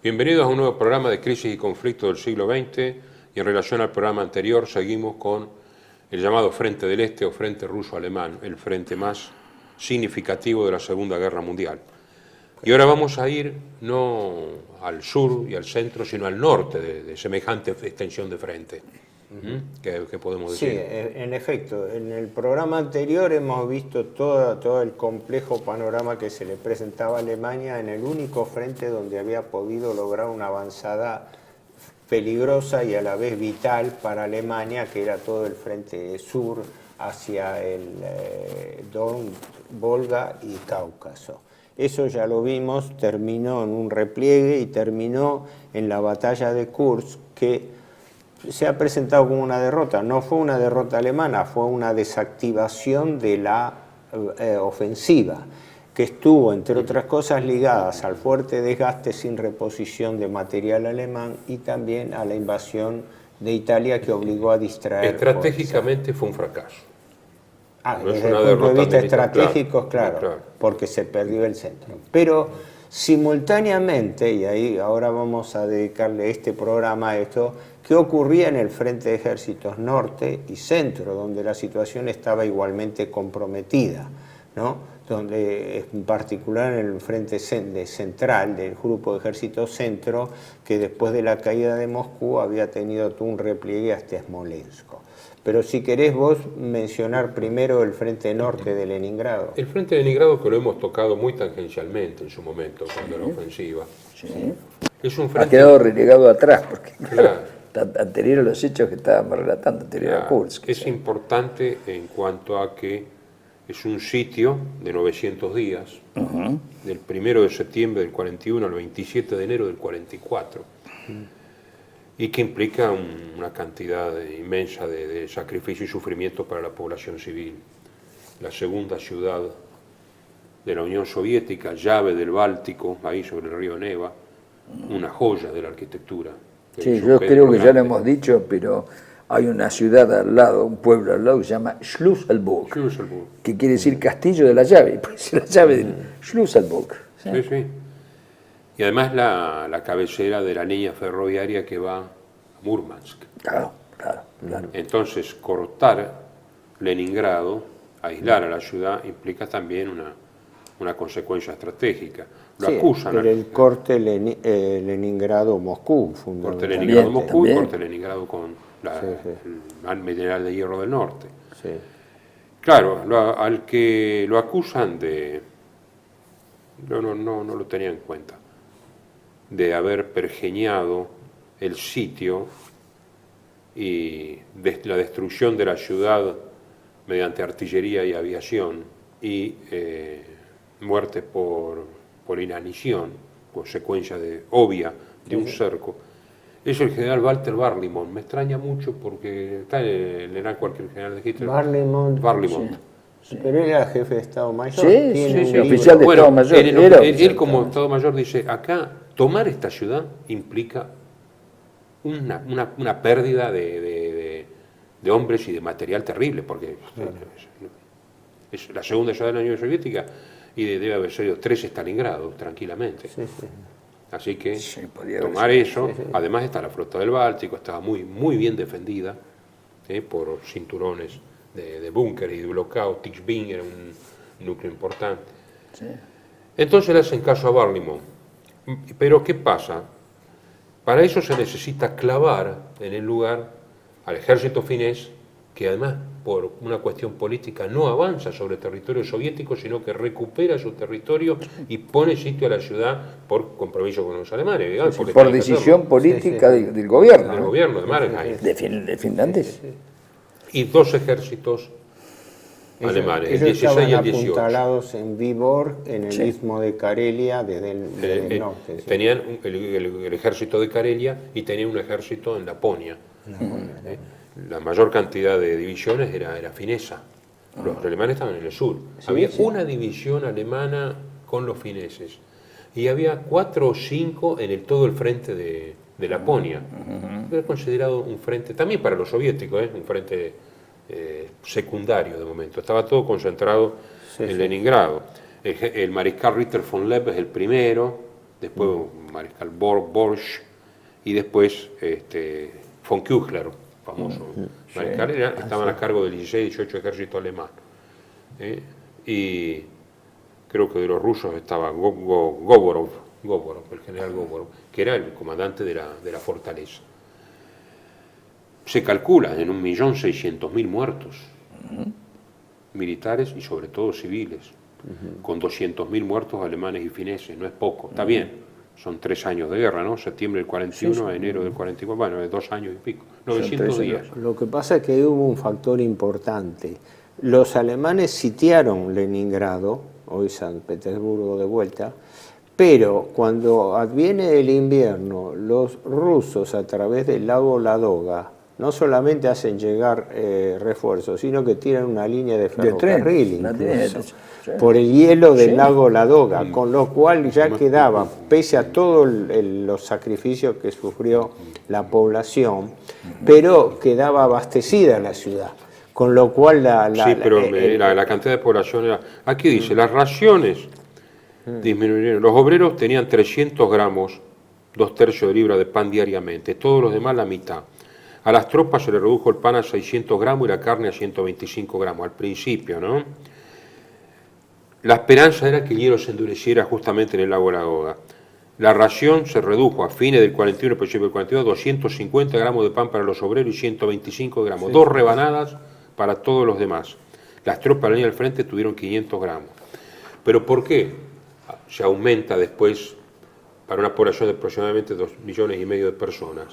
Bienvenidos a un nuevo programa de Crisis y Conflicto del siglo XX, y en relación al programa anterior seguimos con el llamado Frente del Este o Frente Ruso-Alemán, el frente más significativo de la Segunda Guerra Mundial. Y ahora vamos a ir no al sur y al centro, sino al norte de semejante extensión de frente. ¿Qué podemos decir? Sí, en efecto, en el programa anterior hemos visto todo el complejo panorama que se le presentaba a Alemania en el único frente donde había podido lograr una avanzada peligrosa y a la vez vital para Alemania, que era todo el frente sur hacia el Don, Volga y Cáucaso. Eso ya lo vimos, terminó en un repliegue y terminó en la batalla de Kursk, que se ha presentado como una derrota. No fue una derrota alemana, fue una desactivación de la ofensiva, que estuvo, entre otras cosas, ligadas al fuerte desgaste sin reposición de material alemán y también a la invasión de Italia, que obligó a distraer. Estratégicamente fue un fracaso. No desde el punto de vista estratégico, claro, porque se perdió el centro. Pero simultáneamente, y ahí ahora vamos a dedicarle este programa a esto, ¿qué ocurría en el frente de ejércitos norte y centro, donde la situación estaba igualmente comprometida, ¿no? Donde, en particular en el frente central del grupo de ejércitos centro, que después de la caída de Moscú había tenido un repliegue hasta Smolensk. Pero si querés vos mencionar primero el frente norte de Leningrado. El frente de Leningrado, que lo hemos tocado muy tangencialmente en su momento, cuando era ofensiva. Sí. Es un frente... Ha quedado relegado atrás, porque anterior a los hechos que estábamos relatando, anterior a Kursk. Es importante en cuanto a que es un sitio de 900 días, del 1 de septiembre del 41 al 27 de enero del 44. Y que implica una cantidad inmensa de sacrificio y sufrimiento para la población civil. La segunda ciudad de la Unión Soviética, llave del Báltico, ahí sobre el río Neva, una joya de la arquitectura. Sí, yo creo que ya lo hemos dicho, pero hay una ciudad al lado, un pueblo al lado que se llama Schlüsselburg, que quiere decir castillo de la llave, pues la llave del Schlüsselburg. Sí, sí. Y además la cabecera de la línea ferroviaria que va a Murmansk. Claro. Entonces, cortar Leningrado, aislar a la ciudad, implica también una consecuencia estratégica. Lo acusan. Pero el corte Leningrado-Moscú, corte Leningrado-Moscú y corte Leningrado con el mineral de hierro del norte. Sí. Claro, al que lo acusan de... No lo tenía en cuenta, de haber pergeñado el sitio y la destrucción de la ciudad mediante artillería y aviación y muerte por inanición, consecuencia obvia de un cerco, es el general Walter Barlimont. Me extraña mucho porque está en el cualquier general de Hitler. Barlimont. Sí. Pero él era jefe de Estado Mayor. Sí, oficial de Estado Mayor. Él como Estado Mayor dice, acá tomar esta ciudad implica una pérdida de hombres y de material terrible, porque es la segunda ciudad de la Unión Soviética y debe haber sido 3 Stalingrados, tranquilamente. Sí. Así que tomar eso, además está la flota del Báltico, estaba muy bien defendida por cinturones de búnker y de bloqueo. Tikhvin era un núcleo importante. Sí. Entonces le hacen caso a Barlimont. Pero ¿qué pasa? Para eso se necesita clavar en el lugar al ejército finés, que además por una cuestión política no avanza sobre territorio soviético, sino que recupera su territorio y pone sitio a la ciudad por compromiso con los alemanes. Digamos, por decisión política del gobierno. Del gobierno de Mannerheim. De finlandeses. Y 2 ejércitos alemanes, el 16 y el 18. Apuntalados en Viborg, en el istmo de Karelia, desde el norte. Tenían el ejército de Karelia y tenían un ejército en Laponia. La mayor cantidad de divisiones era finesa. Los alemanes estaban en el sur. Había una división alemana con los fineses. Y había 4 o 5 en todo el frente de Laponia. Era considerado un frente, también para los soviéticos, un frente secundario de momento. Estaba todo concentrado en Leningrado. El mariscal Ritter von Lepp es el primero, después Mariscal Borsch y después von Küchler, famoso mariscal, estaban a cargo del 16 y 18 ejército alemán. Y creo que de los rusos estaba Govorov, el general Govorov, que era el comandante de la fortaleza. Se calcula en 1.600.000 muertos, militares y sobre todo civiles, con 200.000 muertos alemanes y fineses, no es poco, está bien, son 3 años de guerra, ¿no? Septiembre del 41 a enero del 44, bueno, de 2 años y pico, 900 días. Lo que pasa es que ahí hubo un factor importante. Los alemanes sitiaron Leningrado, hoy San Petersburgo de vuelta, pero cuando adviene el invierno, los rusos a través del lago Ladoga no solamente hacen llegar refuerzos, sino que tiran una línea de ferrocarril incluso, por el hielo del lago Ladoga, con lo cual ya quedaba, pese a todos los sacrificios que sufrió la población, pero quedaba abastecida la ciudad. Con lo cual la cantidad de población era... Aquí dice, las raciones disminuyeron. Los obreros tenían 300 gramos, 2/3 de libra de pan diariamente, todos los demás la mitad. A las tropas se le redujo el pan a 600 gramos y la carne a 125 gramos, al principio, ¿no? La esperanza era que el hielo se endureciera justamente en el lago Ladoga. La ración se redujo a fines del 41, principio del 42, 250 gramos de pan para los obreros y 125 gramos, 2 rebanadas para todos los demás. Las tropas de la línea del frente tuvieron 500 gramos. ¿Pero por qué se aumenta después para una población de aproximadamente 2,5 millones de personas?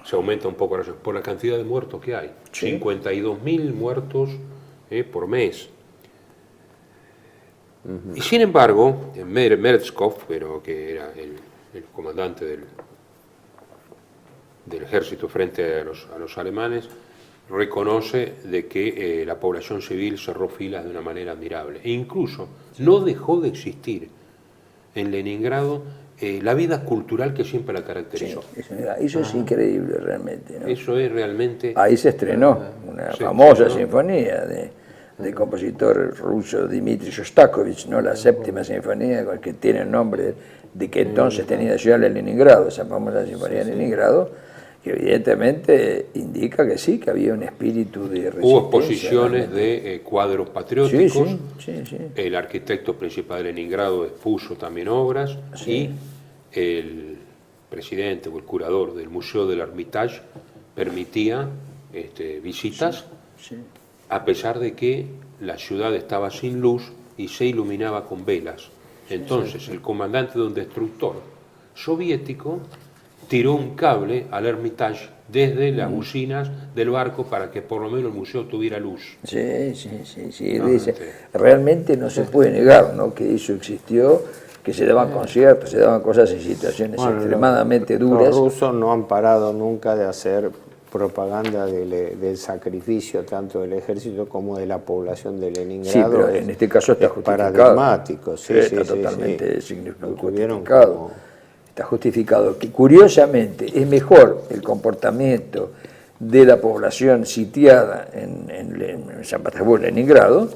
Se aumenta un poco la ración por la cantidad de muertos que hay. 52.000 muertos por mes. Y sin embargo, Merezkov, pero que era el comandante del ejército frente a los alemanes, reconoce de que la población civil cerró filas de una manera admirable. E incluso no dejó de existir en Leningrado la vida cultural que siempre la caracterizó. Eso es increíble realmente, ¿no? Eso es realmente... Ahí se estrenó una famosa sinfonía del compositor ruso Dmitri Shostakovich, ¿no? La séptima sinfonía, que tiene el nombre de que entonces tenía la ciudad de Leningrado, esa famosa sinfonía de Leningrado, que evidentemente indica que sí, que había un espíritu de resistencia. Hubo exposiciones de cuadros patrióticos, sí. El arquitecto principal de Leningrado expuso también obras, y el presidente o el curador del Museo del Hermitage permitía visitas, a pesar de que la ciudad estaba sin luz y se iluminaba con velas. Entonces el comandante de un destructor soviético tiró un cable al Hermitage desde las bucinas del barco para que por lo menos el museo tuviera luz. Sí. Dice, realmente no se puede negar, ¿no?, que eso existió, que se daban conciertos, se daban cosas en situaciones extremadamente duras. Los rusos no han parado nunca de hacer propaganda del sacrificio tanto del ejército como de la población de Leningrado. Sí, pero en este caso está justificado. Paradigmático, está totalmente justificado. Está justificado. Que curiosamente es mejor el comportamiento de la población sitiada en San Petersburgo, Leningrado,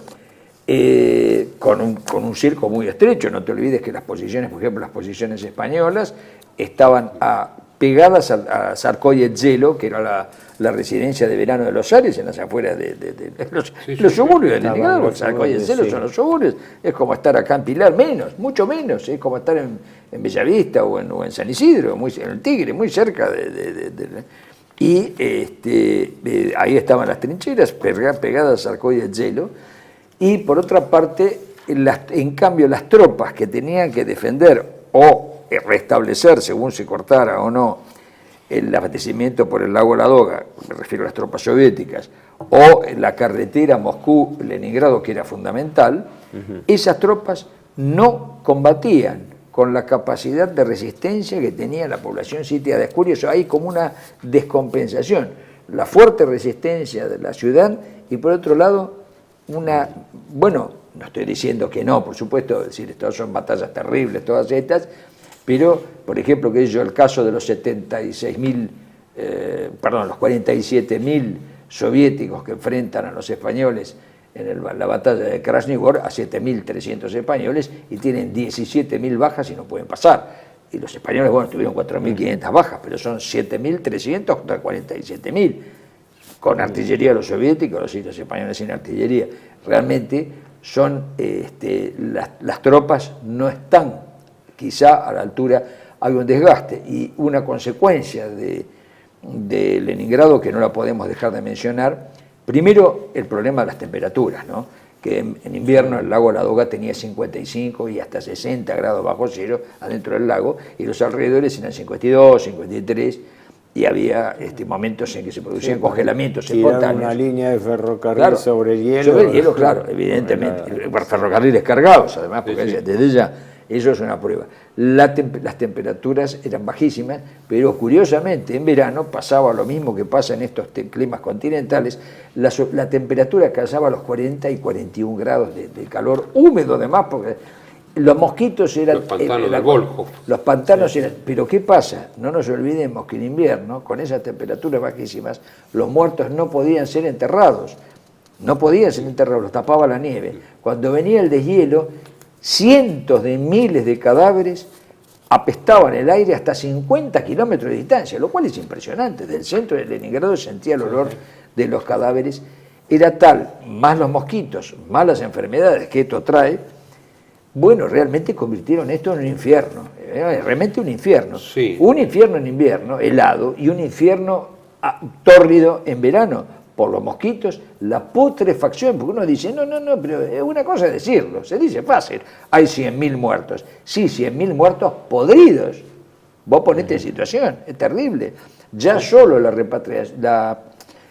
con un cerco muy estrecho. No te olvides que las posiciones, por ejemplo, las posiciones españolas, estaban pegadas a Sarkoye-Zelo, que era la residencia de verano de los Ares, en las afueras de los suburbios de Leningrado, porque Sarkoye-Zelo son los suburbios, es como estar acá en Pilar, mucho menos, es como estar en Bellavista o en San Isidro, en el Tigre, muy cerca y ahí estaban las trincheras pegadas a Sarkoye-Zelo, y por otra parte, en cambio, las tropas que tenían que defender o restablecer, según se cortara o no, el abastecimiento por el lago Ladoga, me refiero a las tropas soviéticas, o la carretera Moscú-Leningrado, que era fundamental, esas tropas no combatían con la capacidad de resistencia que tenía la población sitiada. Es curioso, hay como una descompensación, la fuerte resistencia de la ciudad y por otro lado, no estoy diciendo que no, por supuesto, decir, estas son batallas terribles, todas estas, pero, por ejemplo, el caso de los 47.000 soviéticos que enfrentan a los españoles la batalla de Krasnogor a 7.300 españoles y tienen 17.000 bajas y no pueden pasar. Y los españoles, bueno, tuvieron 4.500 bajas, pero son 7.300 contra 47.000, con artillería los soviéticos, los españoles sin artillería. Realmente son, las tropas no están quizá a la altura, hay un desgaste, y una consecuencia de Leningrado que no la podemos dejar de mencionar, primero el problema de las temperaturas, ¿no? Que en invierno el lago Ladoga tenía 55 y hasta 60 grados bajo cero adentro del lago, y los alrededores eran 52, 53, y había momentos en que se producían congelamientos espontáneos. Una línea de ferrocarril, claro, sobre el hielo. Sobre el hielo, claro, evidentemente. Ferrocarriles cargados, además, porque desde ya eso es una prueba. Las temperaturas eran bajísimas, pero curiosamente en verano pasaba lo mismo que pasa en estos climas continentales. La temperatura alcanzaba los 40 y 41 grados de calor húmedo, además, porque los mosquitos eran... Los pantanos del Golfo. Los pantanos eran... Pero ¿qué pasa? No nos olvidemos que en invierno, con esas temperaturas bajísimas, los muertos no podían ser enterrados. No podían ser enterrados, los tapaba la nieve. Cuando venía el deshielo, cientos de miles de cadáveres apestaban el aire hasta 50 kilómetros de distancia, lo cual es impresionante. Del centro de Leningrado sentía el olor de los cadáveres. Era tal, más los mosquitos, más las enfermedades que esto trae, bueno, realmente convirtieron esto en un infierno, realmente un infierno. Sí. Un infierno en invierno, helado, y un infierno tórrido en verano, por los mosquitos, la putrefacción, porque uno dice, no, pero es una cosa decirlo, se dice fácil, hay 100.000 muertos. Sí, 100.000 muertos podridos. Vos ponete en situación, es terrible. Ya solo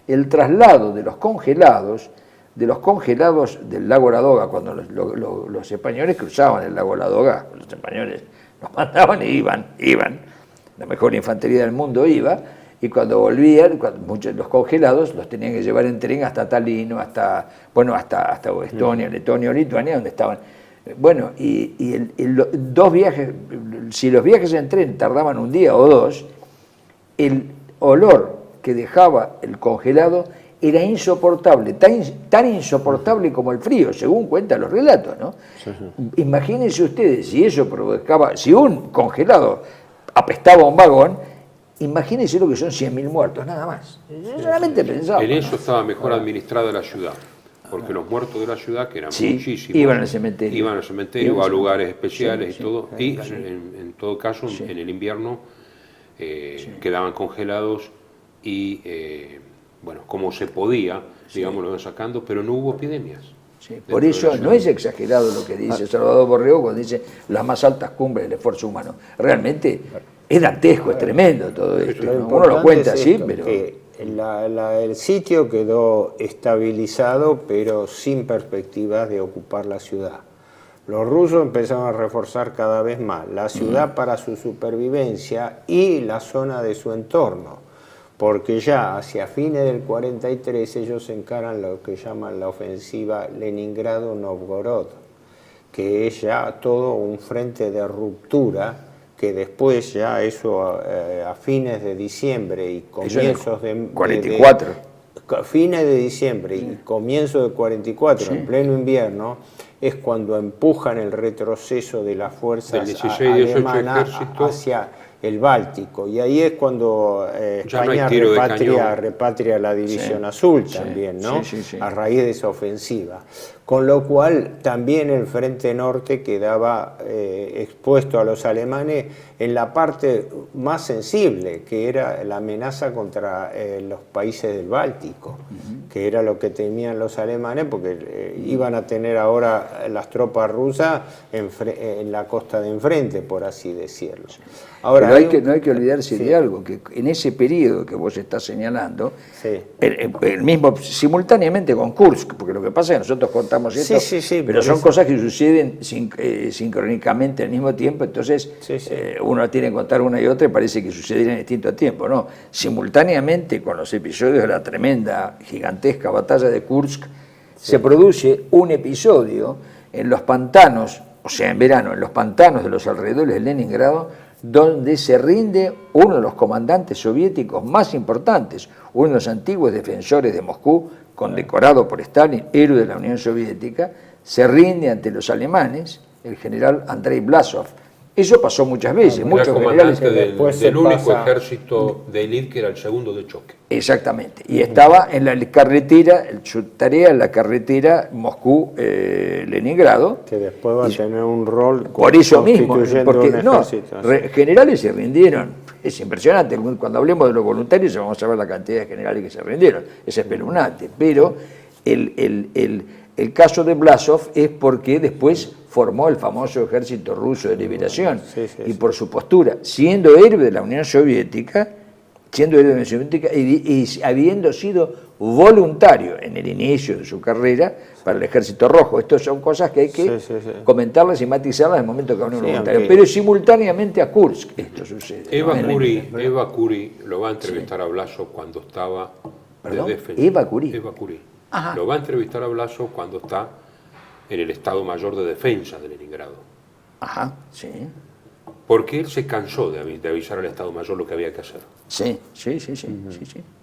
el traslado de los congelados del lago Ladoga, cuando los españoles cruzaban el lago Ladoga, los españoles los mandaban y iban, la mejor infantería del mundo iba, y cuando volvían, muchos de los congelados los tenían que llevar en tren hasta Talino, hasta Estonia, Letonia o Lituania, donde estaban. Bueno, dos viajes, si los viajes en tren tardaban un día o dos, el olor que dejaba el congelado era insoportable, tan insoportable como el frío, según cuentan los relatos, ¿no? Sí. Imagínense ustedes, si eso provocaba, si un congelado apestaba un vagón, imagínense lo que son 100.000 muertos, nada más. Yo solamente pensaba. En eso estaba mejor administrada la ciudad, porque los muertos de la ciudad, que eran muchísimos, iban al cementerio. O a lugares especiales y todo, y en todo caso, en el invierno quedaban congelados y, bueno, como se podía, digamos, lo iban sacando, pero no hubo epidemias. Sí, por eso no es exagerado lo que dice Salvador Borrego cuando dice las más altas cumbres del esfuerzo humano. Realmente es dantesco, es tremendo todo esto. ¿No? Uno lo cuenta así, pero... El sitio quedó estabilizado, pero sin perspectivas de ocupar la ciudad. Los rusos empezaron a reforzar cada vez más la ciudad para su supervivencia y la zona de su entorno, porque ya hacia fines del 43 ellos encaran lo que llaman la ofensiva Leningrado-Novgorod, que es ya todo un frente de ruptura, que después ya eso a fines de diciembre y comienzos de 44. Fines de diciembre y comienzo de 44, en pleno invierno, es cuando empujan el retroceso de las fuerzas alemanas hacia el Báltico, y ahí es cuando España repatria la División Azul también, ¿no? A raíz de esa ofensiva. Con lo cual también el frente norte quedaba expuesto a los alemanes en la parte más sensible, que era la amenaza contra los países del Báltico, que era lo que temían los alemanes, porque iban a tener ahora las tropas rusas en la costa de enfrente, por así decirlo. Ahora, pero no hay que olvidarse de algo, que en ese periodo que vos estás señalando, el mismo simultáneamente con Kursk, porque lo que pasa es que nosotros contamos esto, pero son cosas que suceden sincrónicamente al mismo tiempo, entonces uno tiene que contar una y otra y parece que sucedieron en distinto tiempo, ¿no? Simultáneamente con los episodios de la tremenda, gigantesca batalla de Kursk, se produce un episodio en los pantanos, o sea, en verano, en los pantanos de los alrededores de Leningrado, donde se rinde uno de los comandantes soviéticos más importantes, uno de los antiguos defensores de Moscú, condecorado por Stalin, héroe de la Unión Soviética, se rinde ante los alemanes, el general Andrei Blasov. Eso pasó muchas veces, muchos generales... del único ejército de élite que era el segundo de choque. Exactamente, y estaba en la carretera, su tarea en la carretera Moscú-Leningrado. Que después va a tener un rol por eso mismo, porque generales se rindieron. Es impresionante, cuando hablemos de los voluntarios vamos a ver la cantidad de generales que se rindieron, es espeluznante, pero el caso de Blasov es porque después formó el famoso Ejército Ruso de Liberación, y por su postura, siendo héroe de la Unión Soviética, y habiendo sido voluntario en el inicio de su carrera para el Ejército Rojo. Estas son cosas que hay que comentarlas y matizarlas en el momento que uno es voluntario. Pero simultáneamente a Kursk esto sucede. Eva Curie lo va a entrevistar a Blasov cuando estaba de defensa. Eva Curie. Lo va a entrevistar a Blasov cuando está en el Estado Mayor de Defensa de Leningrado. Ajá, sí. Porque él se cansó de avisar al Estado Mayor lo que había que hacer. Sí.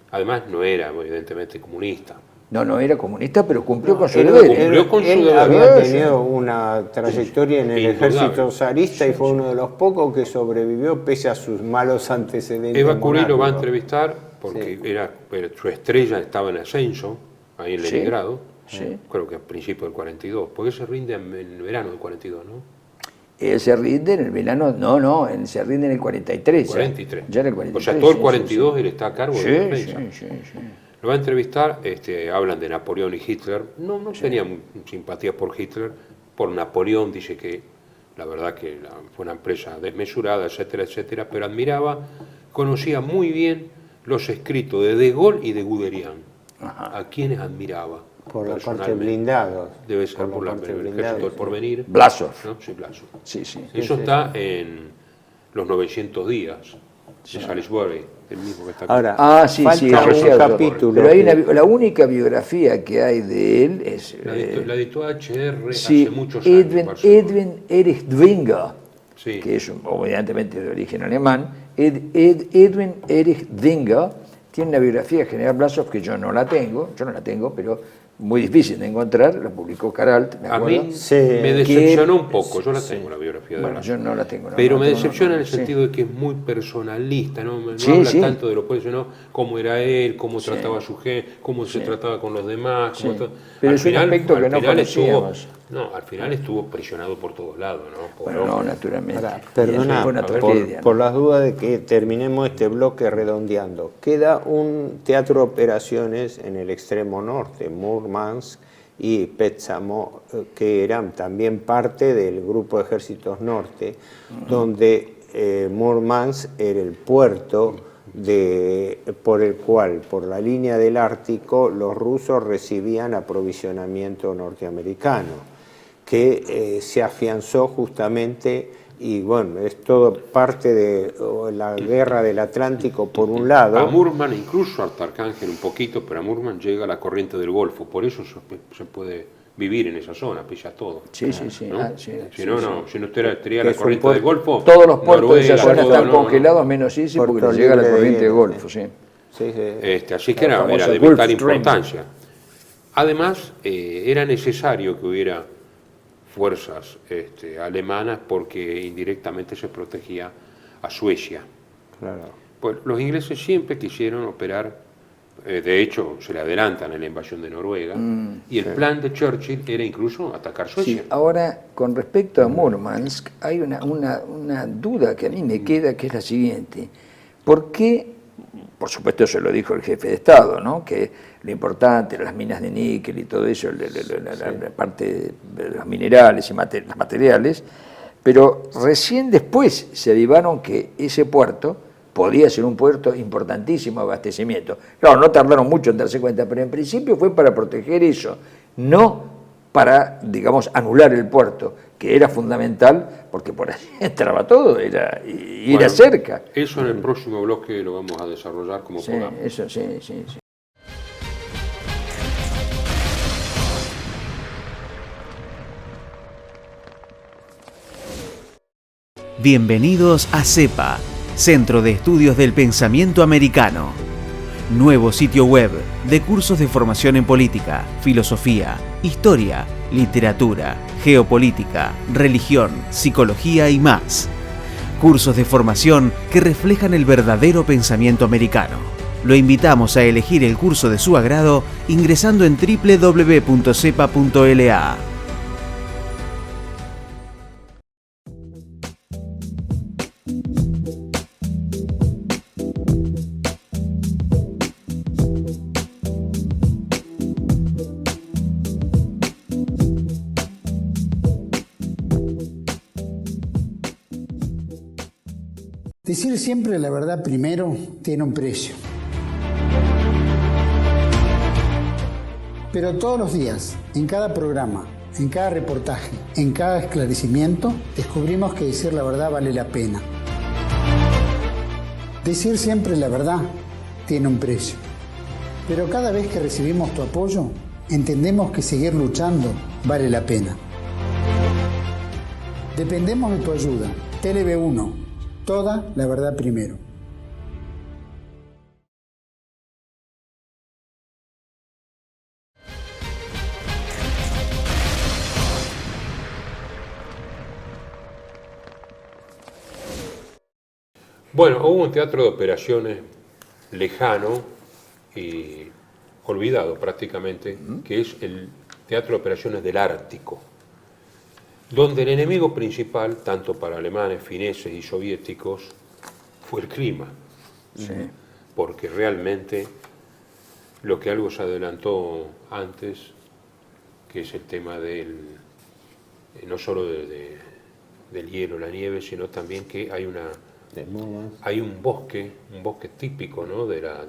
Además no era evidentemente comunista. No era comunista, pero cumplió con su deber. Él había tenido una trayectoria en el ejército zarista y fue uno de los pocos que sobrevivió pese a sus malos antecedentes. Eva Curie lo va a entrevistar porque su estrella estaba en ascenso, ahí en Leningrado, creo que a principios del 42. ¿Por qué se rinde en el verano del 42, no? Él se rinde en el verano, él se rinde en el 43. 43. Ya en el 43. O sea, todo el 42 él está a cargo de la defensa. Sí. Lo va a entrevistar, hablan de Napoleón y Hitler. No tenía simpatía por Hitler, por Napoleón dice que la verdad que fue una empresa desmesurada, etcétera, pero conocía muy bien los escritos de Gaulle y de Guderian, a quienes admiraba. Por la parte blindada. Debe ser por el Ejército del Porvenir. Blasov. ¿No? Sí, Blasov. Sí. Eso está en los 900 días de Salisbury, el mismo que está aquí. Ahora, falta un capítulo. Pero la única biografía que hay de él es... La editó HR hace muchos años. Edwin Erich Dwinger, que es evidentemente de origen alemán. Edwin Erich Dwinger tiene una biografía de General Blasov que yo no la tengo, pero muy difícil de encontrar, la publicó Caralt, me acuerdo. A mí me decepcionó un poco, yo la tengo la biografía de Blasov. Yo no la tengo. Pero me decepciona en el sentido de que es muy personalista, no habla tanto de lo que sino cómo era él, cómo trataba a su gente, cómo se trataba con los demás. Pero es un aspecto que no conocíamos. Al final estuvo presionado por todos lados, ¿no? Bueno, naturalmente. Perdona, por las dudas de que terminemos este bloque redondeando. Queda un teatro de operaciones en el extremo norte, Murmansk y Petsamo, que eran también parte del grupo de ejércitos norte, donde Murmansk era el puerto por el cual, por la línea del Ártico, los rusos recibían aprovisionamiento norteamericano, que se afianzó justamente, y bueno, es todo parte de la guerra del Atlántico por un lado. A Murmansk, incluso hasta Arcángel un poquito, pero a Murmansk llega la corriente del Golfo, por eso se puede vivir en esa zona, pilla todo. Sí. Si no estaría la corriente del Golfo... Todos los puertos de esa zona están congelados, menos ese, porque les llega la corriente del Golfo, así que era de vital importancia. Además, era necesario que hubiera fuerzas alemanas porque indirectamente se protegía a Suecia. Claro. Pues los ingleses siempre quisieron operar, de hecho se le adelantan en la invasión de Noruega, y el plan de Churchill era incluso atacar Suecia. Sí, ahora con respecto a Murmansk hay una duda que a mí me queda, que es la siguiente. ¿Por qué? Por supuesto eso lo dijo el jefe de Estado, ¿no? Que lo importante eran las minas de níquel y todo eso, la parte de los minerales y los materiales, pero recién después se avivaron que ese puerto podía ser un puerto importantísimo de abastecimiento. Claro, no tardaron mucho en darse cuenta, pero en principio fue para proteger eso, no para, digamos, anular el puerto, que era fundamental, porque por allí entraba todo, era cerca. Eso en el próximo bloque lo vamos a desarrollar como podamos. Eso sí. Bienvenidos a CEPA, Centro de Estudios del Pensamiento Americano. Nuevo sitio web de cursos de formación en política, filosofía, historia, literatura, geopolítica, religión, psicología y más. Cursos de formación que reflejan el verdadero pensamiento americano. Lo invitamos a elegir el curso de su agrado ingresando en www.cepa.la. Decir siempre la verdad primero tiene un precio. Pero todos los días, en cada programa, en cada reportaje, en cada esclarecimiento, descubrimos que decir la verdad vale la pena. Decir siempre la verdad tiene un precio. Pero cada vez que recibimos tu apoyo, entendemos que seguir luchando vale la pena. Dependemos de tu ayuda. TLB1. Toda la verdad primero. Bueno, hubo un teatro de operaciones lejano y olvidado prácticamente, que es el Teatro de Operaciones del Ártico, donde el enemigo principal, tanto para alemanes, fineses y soviéticos, fue el clima. Sí. Porque realmente lo que algo se adelantó antes, que es el tema del, no solo del hielo, la nieve, sino también que hay un bosque típico, ¿no?, de la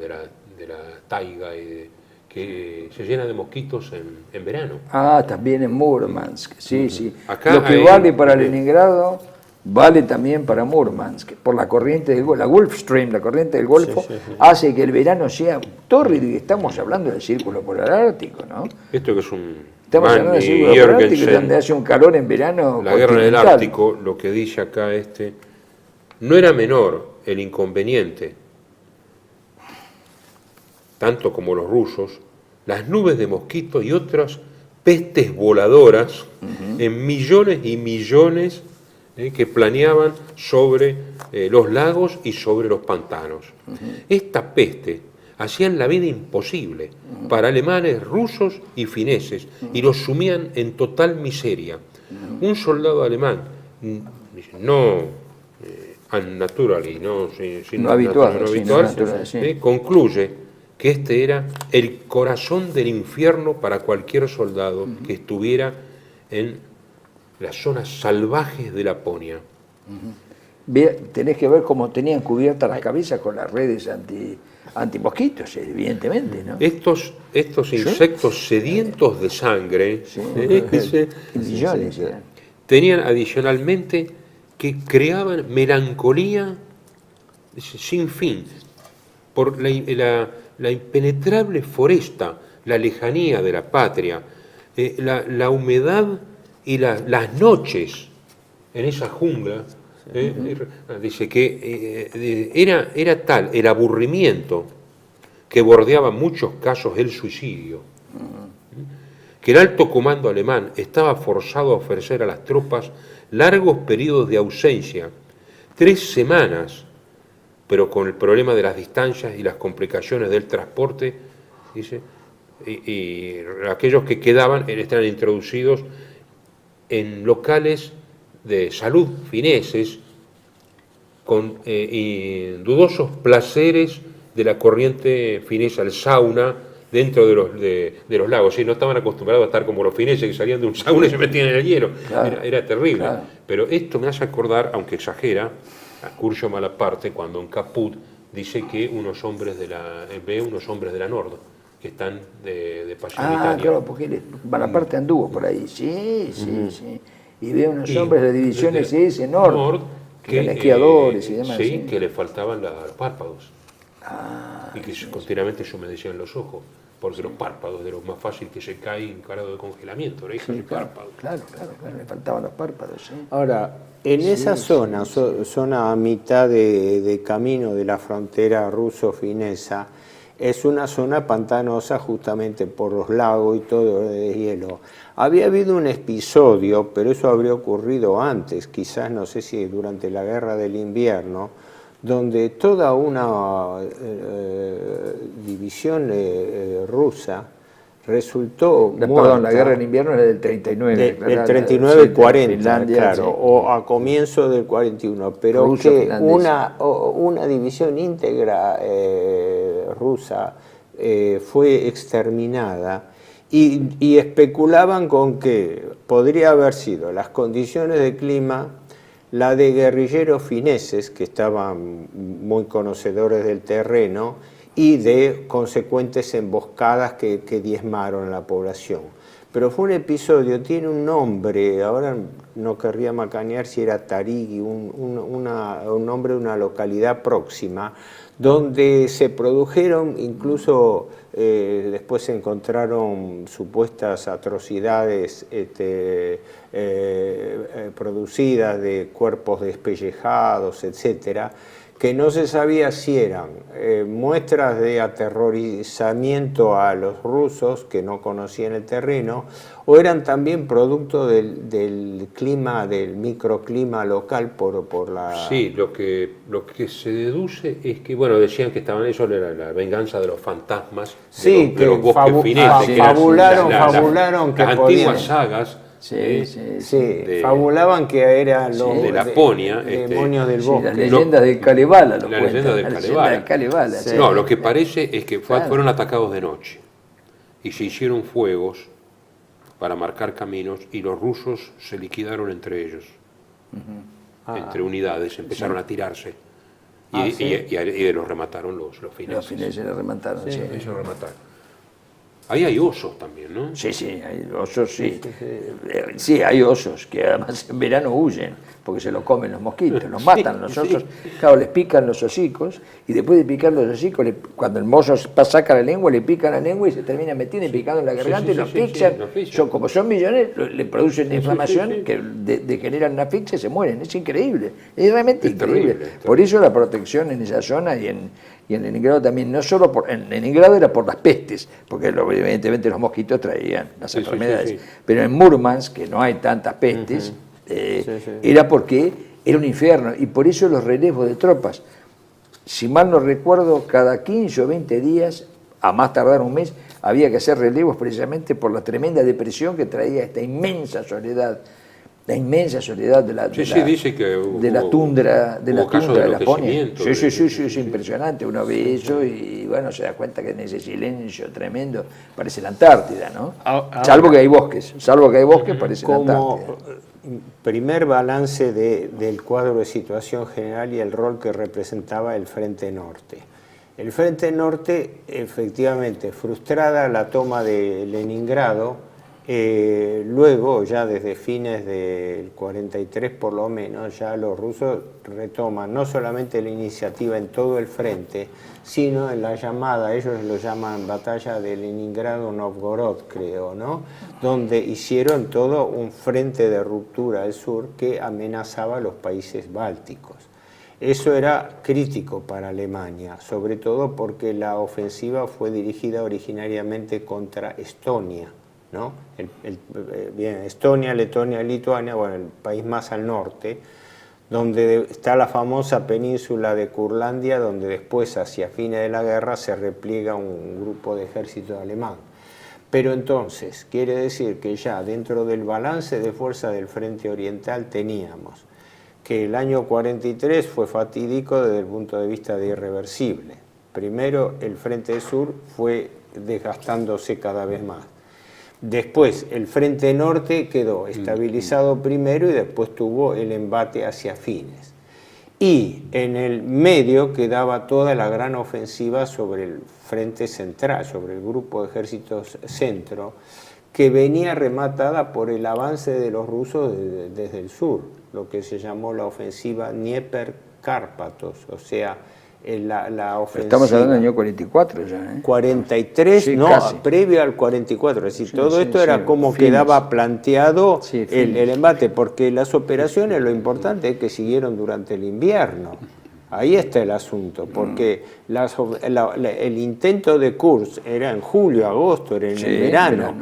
taiga y que se llena de mosquitos en verano. Ah, también en Murmansk, sí, sí. Acá lo que vale para Leningrado vale también para Murmansk, por la corriente del Golfo, la Gulf Stream, la corriente del Golfo, hace que el verano sea tórrido, y estamos hablando del Círculo Polar Ártico, ¿no? Esto que es un... Estamos hablando del Círculo Polar Ártico, donde hace un calor en verano. La guerra en el Ártico, lo que dice acá no era menor el inconveniente, tanto como los rusos, las nubes de mosquitos y otras pestes voladoras en millones y millones que planeaban sobre los lagos y sobre los pantanos. Esta peste hacían la vida imposible para alemanes, rusos y fineses y los sumían en total miseria. Un soldado alemán, no unnaturally, no habitual, concluye que este era el corazón del infierno para cualquier soldado que estuviera en las zonas salvajes de Laponia. Tenés que ver cómo tenían cubiertas las cabezas con las redes antimosquitos, evidentemente, ¿no? Estos insectos sedientos de sangre millones, tenían adicionalmente que creaban melancolía sin fin por la impenetrable foresta, la lejanía de la patria, la humedad y las noches en esa jungla. Dice que era tal el aburrimiento que bordeaba en muchos casos el suicidio, que el alto comando alemán estaba forzado a ofrecer a las tropas largos periodos de ausencia, 3 semanas, pero con el problema de las distancias y las complicaciones del transporte, dice, y aquellos que quedaban estaban introducidos en locales de salud fineses con dudosos placeres de la corriente finesa, el sauna, dentro de los lagos. ¿Sí? No estaban acostumbrados a estar como los fineses que salían de un sauna y se metían en el hielo. Claro, era terrible. Claro. Pero esto me hace acordar, aunque exagera, a Curcio Malaparte, cuando en Caput dice que unos hombres de la Nord, que están de paso en Italia. Claro, porque Malaparte anduvo por ahí, sí. Y ve unos hombres de divisiones SS Nord, que eran esquiadores y demás. Sí, que le faltaban los párpados. Y que continuamente se humedecían los ojos. porque los párpados de lo más fácil que se cae en grado de congelamiento, orejas y párpados. Claro, me faltaban los párpados. ¿Sí? Ahora, en esa zona, zona a mitad de camino de la frontera ruso-finesa, es una zona pantanosa justamente por los lagos y todo de hielo. Había habido un episodio, pero eso habría ocurrido antes, quizás no sé si durante la Guerra del Invierno, donde toda una división rusa resultó muerta. Perdón, la Guerra del Invierno era del 39. Del 39-40, claro, sí, o a comienzo del 41, pero Ruso, que una división íntegra rusa fue exterminada y especulaban con que podría haber sido las condiciones de clima, la de guerrilleros fineses que estaban muy conocedores del terreno y de consecuentes emboscadas que diezmaron a la población. Pero fue un episodio, tiene un nombre, ahora no querría macanear si era Tarigi, un nombre de una localidad próxima, donde se produjeron, incluso después se encontraron supuestas atrocidades producidas de cuerpos despellejados, etcétera, que no se sabía si eran muestras de aterrorizamiento a los rusos que no conocían el terreno o eran también producto del clima, del microclima local por la... Sí, lo que se deduce es que, bueno, decían que estaban, eso era la venganza de los fantasmas de los bosques fineses. Fabularon que las podían... antiguas sagas. Fabulaban que eran los de Laponia, demonios del bosque. Las leyendas del Kalevala. La leyenda del Kalevala. Sí. No, lo que parece es que fueron atacados de noche y se hicieron fuegos para marcar caminos y los rusos se liquidaron entre ellos, entre unidades, empezaron a tirarse y los remataron los fineses. Los fineses los remataron, sí. Ellos remataron. Ahí hay osos también, ¿no? Sí, hay osos, sí. Sí, hay osos que además en verano huyen, porque se lo comen los mosquitos, los matan los osos. Claro, les pican los hocicos, y después de picar los hocicos, cuando el mozo saca la lengua, le pican la lengua y se termina metiendo y picando en la garganta y lo asfixian. Como son millones, le producen inflamación que degeneran una asfixia y se mueren. Es increíble, es realmente increíble. Terrible. Por eso la protección en esa zona y en Leningrado también, no solo en Leningrado era por las pestes, porque evidentemente los mosquitos traían las enfermedades, pero en Murmansk, que no hay tantas pestes, era porque era un infierno, y por eso los relevos de tropas, si mal no recuerdo, cada 15 o 20 días, a más tardar un mes, había que hacer relevos precisamente por la tremenda depresión que traía esta inmensa soledad. La inmensa soledad de la tundra de Laponia. Sí, es impresionante. Uno ve eso y bueno, se da cuenta que en ese silencio tremendo parece la Antártida, ¿no? Salvo que hay bosques, parece la Antártida. Primer balance del cuadro de situación general y el rol que representaba el Frente Norte. El Frente Norte, efectivamente, frustrada la toma de Leningrado, luego, ya desde fines del 43 por lo menos, ya los rusos retoman no solamente la iniciativa en todo el frente, sino en la llamada, ellos lo llaman batalla de Leningrado-Novgorod, creo, ¿no? Donde hicieron todo un frente de ruptura al sur que amenazaba a los países bálticos. Eso era crítico para Alemania, sobre todo porque la ofensiva fue dirigida originariamente contra Estonia, ¿no? Estonia, Letonia, Lituania, bueno, el país más al norte, donde está la famosa península de Curlandia, donde después, hacia fines de la guerra, se repliega un grupo de ejército alemán. Pero entonces, quiere decir que ya dentro del balance de fuerza del Frente Oriental teníamos que el año 43 fue fatídico desde el punto de vista de irreversible. Primero, el Frente Sur fue desgastándose cada vez más. Después, el Frente Norte quedó estabilizado primero y después tuvo el embate hacia fines. Y en el medio quedaba toda la gran ofensiva sobre el Frente Central, sobre el Grupo de Ejércitos Centro, que venía rematada por el avance de los rusos desde el sur, lo que se llamó la ofensiva Dnieper-Cárpatos, o sea, la ofensiva. Estamos hablando del año 44 ya, ¿eh? 43, sí, no, casi. previo al 44. Es decir, Sí, todo sí, esto sí, era como fines. quedaba planteado Sí, el embate, porque las operaciones, lo importante es que siguieron durante el invierno. Ahí está el asunto, porque el intento de Kursk era en julio, agosto, era en el verano.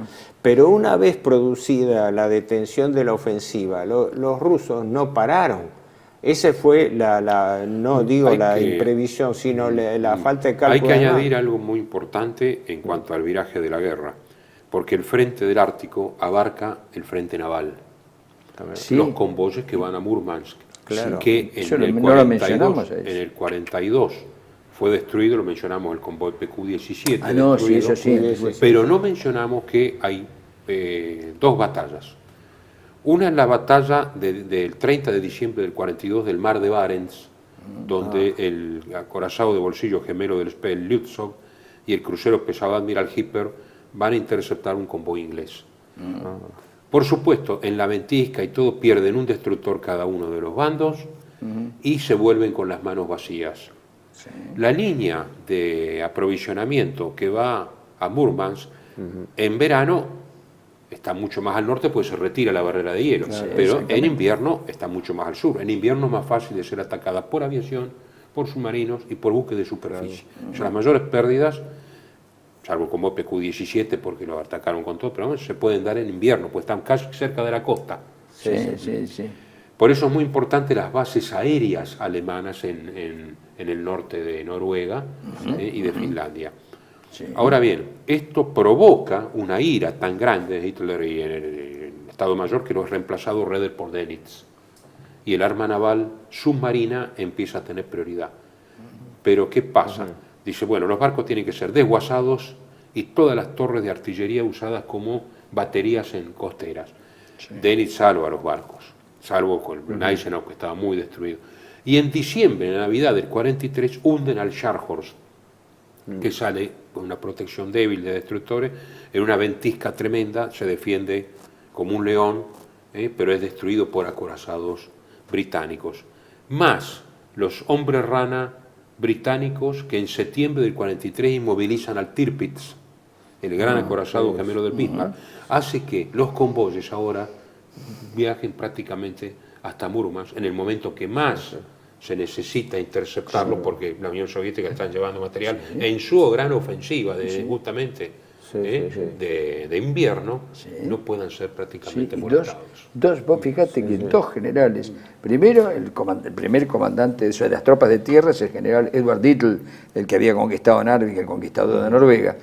Pero una vez producida la detención de la ofensiva, los rusos no pararon. Ese fue no digo la imprevisión, sino la falta de cálculo. Hay que añadir algo muy importante en cuanto al viraje de la guerra, porque el frente del Ártico abarca el frente naval. Sí. Los convoyes que van a Murmansk, claro. Que en el 42 fue destruido, lo mencionamos, el convoy PQ-17, no, sí, eso sí. Pero no mencionamos que hay dos batallas. Una es la batalla del 30 de diciembre del 42 del mar de Barents, donde el acorazado de bolsillo gemelo del Spell Lützow y el crucero pesado Admiral Hipper van a interceptar un convoy inglés. Por supuesto, en la ventisca y todo pierden un destructor cada uno de los bandos y se vuelven con las manos vacías. Sí. La línea de aprovisionamiento que va a Murmansk en verano está mucho más al norte, pues se retira la barrera de hielo, claro, pero en invierno está mucho más al sur. En invierno es más fácil de ser atacada por aviación, por submarinos y por buques de superficie. Claro. O sea, las mayores pérdidas, salvo como PQ-17 porque lo atacaron con todo, pero se pueden dar en invierno, pues están casi cerca de la costa. Sí. Por eso es muy importante las bases aéreas alemanas en el norte de Noruega y de Finlandia. Sí. Ahora bien, esto provoca una ira tan grande de Hitler y en el Estado Mayor que lo es reemplazado Raeder por Dönitz. Y el arma naval submarina empieza a tener prioridad. Pero ¿qué pasa? Dice, bueno, los barcos tienen que ser desguazados y todas las torres de artillería usadas como baterías en costeras. Sí. Dönitz salva a los barcos, salvo con Gneisenau, que estaba muy destruido. Y en diciembre, en Navidad del 43, hunden al Scharnhorst, que sale con una protección débil de destructores, en una ventisca tremenda, se defiende como un león, pero es destruido por acorazados británicos. Más los hombres rana británicos que en septiembre del 43 inmovilizan al Tirpitz, el gran acorazado gemelo del Bismarck, hace que los convoyes ahora viajen prácticamente hasta Murmansk en el momento que más se necesita interceptarlo, porque la Unión Soviética está llevando material en su gran ofensiva justamente de invierno, no puedan ser prácticamente molestados. Vos fíjate que dos generales, primero el primer comandante de las tropas de tierra es el general Edward Dietl, el que había conquistado Narvik, el conquistador de Noruega.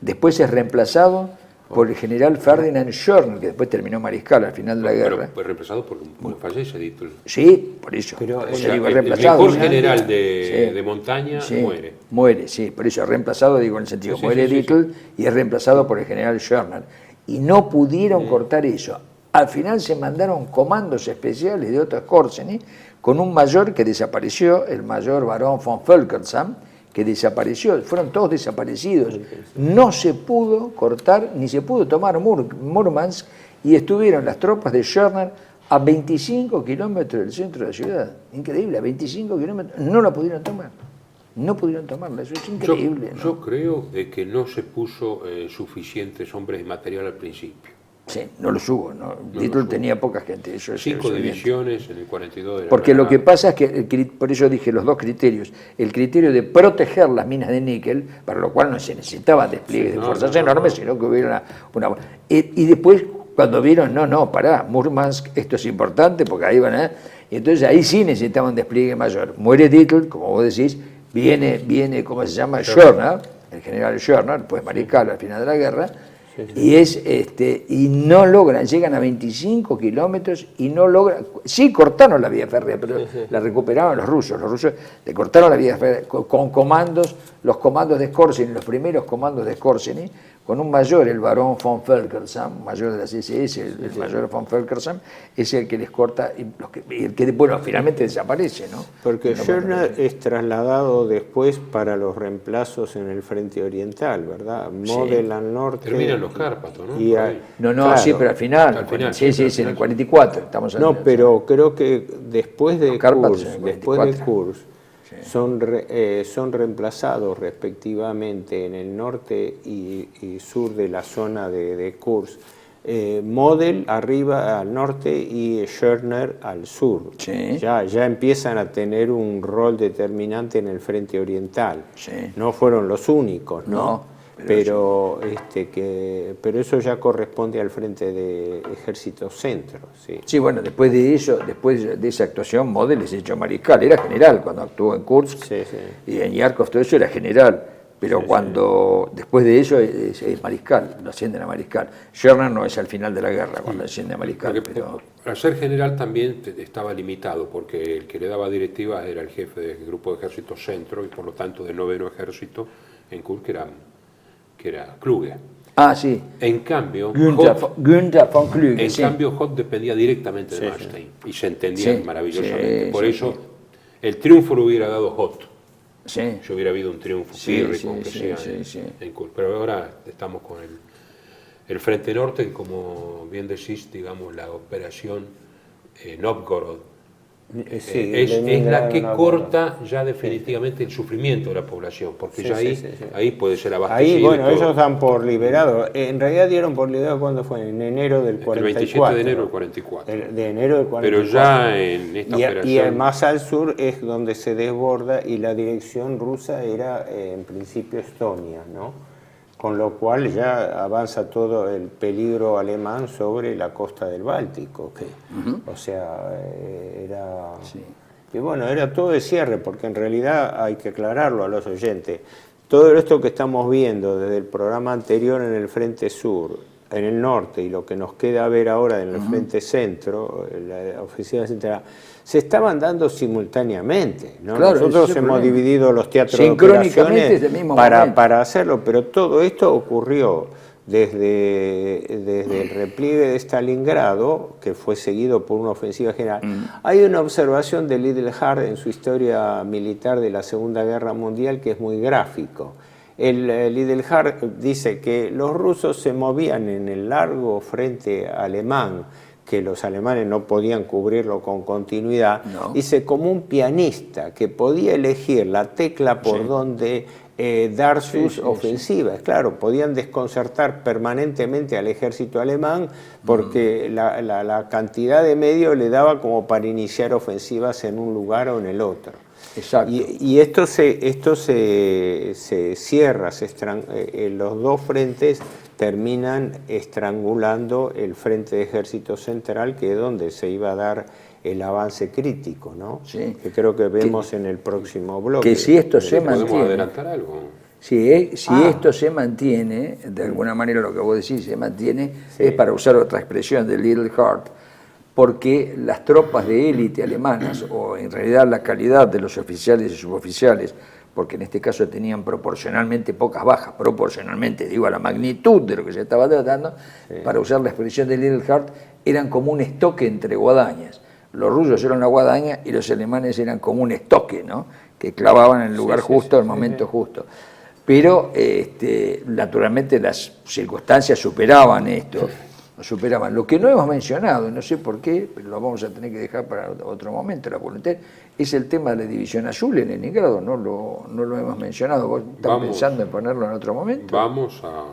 Después es reemplazado por el general Ferdinand Schörner, que después terminó mariscal al final de la guerra. Pero fue reemplazado porque fallece Dietl. Sí, por eso. Pero el mejor general de montaña muere. Muere, sí, por eso reemplazado, digo en el sentido, muere Dietl y es reemplazado por el general Schörner. Y no pudieron cortar eso. Al final se mandaron comandos especiales de Otto Skorzeny con un mayor que desapareció, el mayor Barón von Völkersam, que desapareció, fueron todos desaparecidos. No se pudo cortar, ni se pudo tomar Murmansk, y estuvieron las tropas de Schörner a 25 kilómetros del centro de la ciudad. Increíble, a 25 kilómetros, no la pudieron tomar. No pudieron tomarla, eso es increíble. Yo creo que no se puso suficientes hombres de material al principio. Sí, no los hubo. Dietl tenía poca gente. Eso 5 divisiones en el 42 de porque lo que pasa es que, por eso dije los dos criterios, el criterio de proteger las minas de níquel, para lo cual no se necesitaban despliegues de fuerzas enormes, sino que hubiera una... Y después, cuando vieron, pará, Murmansk, esto es importante, porque ahí van a... Y entonces ahí sí necesitaban un despliegue mayor. Muere Dietl, como vos decís, viene ¿cómo se llama? Schörner, el general Schörner, pues mariscal al final de la guerra, y no logran, llegan a 25 kilómetros y no logran, sí cortaron la vía férrea, pero la recuperaron los rusos le cortaron la vía férrea con comandos, los comandos de Skorzeny, los primeros comandos de Skorzeny, con un mayor, el barón von Völkersam, mayor de las SS, el mayor von Völkersam, es el que les corta, el que bueno, finalmente desaparece, ¿no? Porque Schörner es trasladado después para los reemplazos en el frente oriental, ¿verdad? Model al norte. Terminan los Cárpatos, ¿no? Claro. Sí, pero al final sí, en el 44, estamos hablando. No, pero creo que después de Kursk, son reemplazados respectivamente en el norte y sur de la zona de Kursk. Model arriba al norte y Schörner al sur. Sí. Ya empiezan a tener un rol determinante en el frente oriental. Sí. No fueron los únicos, ¿no? No, pero eso ya corresponde al frente de Ejército Centro. Sí, sí, bueno, después de esa actuación, Model es hecho mariscal, era general cuando actuó en Kursk, sí. y en Yarkov todo eso era general, pero después de eso es mariscal, lo ascienden a mariscal. Schörner no es al final de la guerra cuando asciende a mariscal. Porque, pero... al ser general también estaba limitado, porque el que le daba directivas era el jefe del grupo de Ejército Centro y por lo tanto del 9º Ejército en Kursk, que era Kluge. Ah, sí. En cambio, Günther von Kluge. En cambio, Hoth dependía directamente de Manstein y se entendían maravillosamente. Por eso, el triunfo lo hubiera dado Hoth. Sí. Si hubiera habido un triunfo pírrico, aunque sea en Kursk. Pero ahora estamos con el Frente Norte, como bien decís, digamos, la operación Novgorod. Es la que corta ya definitivamente el sufrimiento de la población, porque ya ahí puede ser abastecido. Ahí, bueno, ellos dan por liberado. En realidad dieron por liberado cuando fue, en enero del 44. El 27 de enero del 44. De enero del 44. Pero ya en esta operación... Y más al sur es donde se desborda y la dirección rusa era en principio Estonia, ¿no? Con lo cual ya avanza todo el peligro alemán sobre la costa del Báltico, o sea, era... Sí. Y bueno, era todo de cierre, porque en realidad hay que aclararlo a los oyentes. Todo esto que estamos viendo desde el programa anterior en el Frente Sur, en el norte, y lo que nos queda ver ahora en el Frente Centro, la ofensiva central, se estaban dando simultáneamente, ¿no? Claro, nosotros hemos dividido los teatros de operaciones para hacerlo, pero todo esto ocurrió desde el repliegue de Stalingrado, que fue seguido por una ofensiva general. Hay una observación de Lidl-Hart en su historia militar de la Segunda Guerra Mundial que es muy gráfico. Lidl-Hart dice que los rusos se movían en el largo frente alemán, que los alemanes no podían cubrirlo con continuidad, dice como un pianista que podía elegir la tecla por donde dar sus ofensivas. Claro, podían desconcertar permanentemente al ejército alemán porque la cantidad de medios le daba como para iniciar ofensivas en un lugar o en el otro. Exacto. Y esto se cierra, los dos frentes terminan estrangulando el frente de Ejército Central, que es donde se iba a dar el avance crítico, ¿no? Sí. Que creo que vemos en el próximo bloque. Que si esto se mantiene... ¿Podemos adelantar algo? Si esto se mantiene, de alguna manera lo que vos decís se mantiene, es para usar otra expresión de Lidl-Hart, porque las tropas de élite alemanas, o en realidad la calidad de los oficiales y suboficiales, porque en este caso tenían proporcionalmente pocas bajas, proporcionalmente, digo, a la magnitud de lo que se estaba tratando, para usar la expresión de Lidl-Hart, eran como un estoque entre guadañas. Los rusos eran una guadaña y los alemanes eran como un estoque, ¿no? Que clavaban en el lugar justo, al momento justo. Pero naturalmente las circunstancias superaban esto. Lo que no hemos mencionado, no sé por qué, pero lo vamos a tener que dejar para otro momento, la voluntad, es el tema de la División Azul en Leningrado, no lo hemos mencionado. ¿Vos estás pensando en ponerlo en otro momento? Vamos a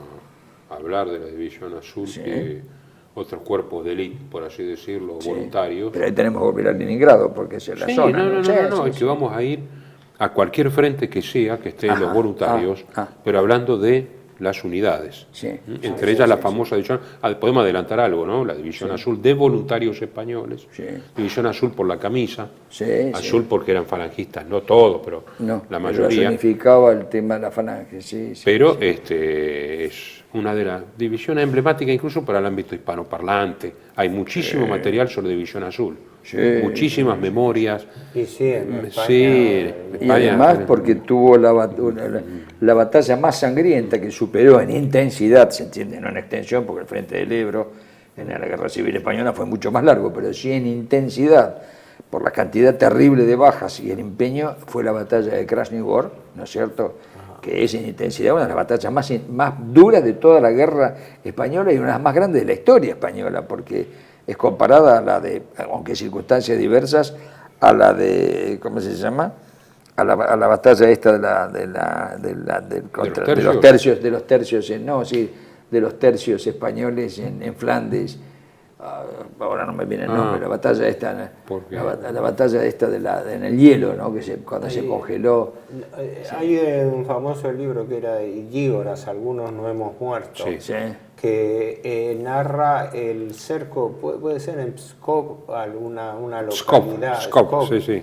hablar de la División Azul, que otros cuerpos de élite, por así decirlo, voluntarios. Pero ahí tenemos que volver a Leningrado, porque es la zona. No, es que vamos a ir a cualquier frente que sea, que estén los voluntarios, pero hablando de las unidades, entre ellas la famosa división, podemos adelantar algo, ¿no? La división azul de voluntarios españoles, división azul por la camisa, azul porque eran falangistas, no todos, pero la mayoría. Significaba el tema de la falange, pero es una de las divisiones emblemáticas incluso para el ámbito hispanoparlante. Hay muchísimo material sobre división azul. Muchísimas memorias. En España, y además porque tuvo la batalla más sangrienta, que superó en intensidad, se entiende, no en extensión, porque el Frente del Ebro en la Guerra Civil Española fue mucho más largo, pero sí en intensidad, por la cantidad terrible de bajas y el empeño, fue la batalla de Krasny Bor, ¿no es cierto?, que es en intensidad una de las batallas más duras de toda la guerra española y una de las más grandes de la historia española, porque es comparada a la de, aunque circunstancias diversas, a la de, ¿cómo se llama?, a la batalla esta de los tercios españoles en Flandes. Ahora no me viene el nombre, la batalla esta, la batalla esta en el hielo, ¿no? Cuando se congeló. Hay un famoso libro que era Llígoras, algunos no hemos muerto, que narra el cerco, puede ser en Pskov, una localidad, Pskov, sí.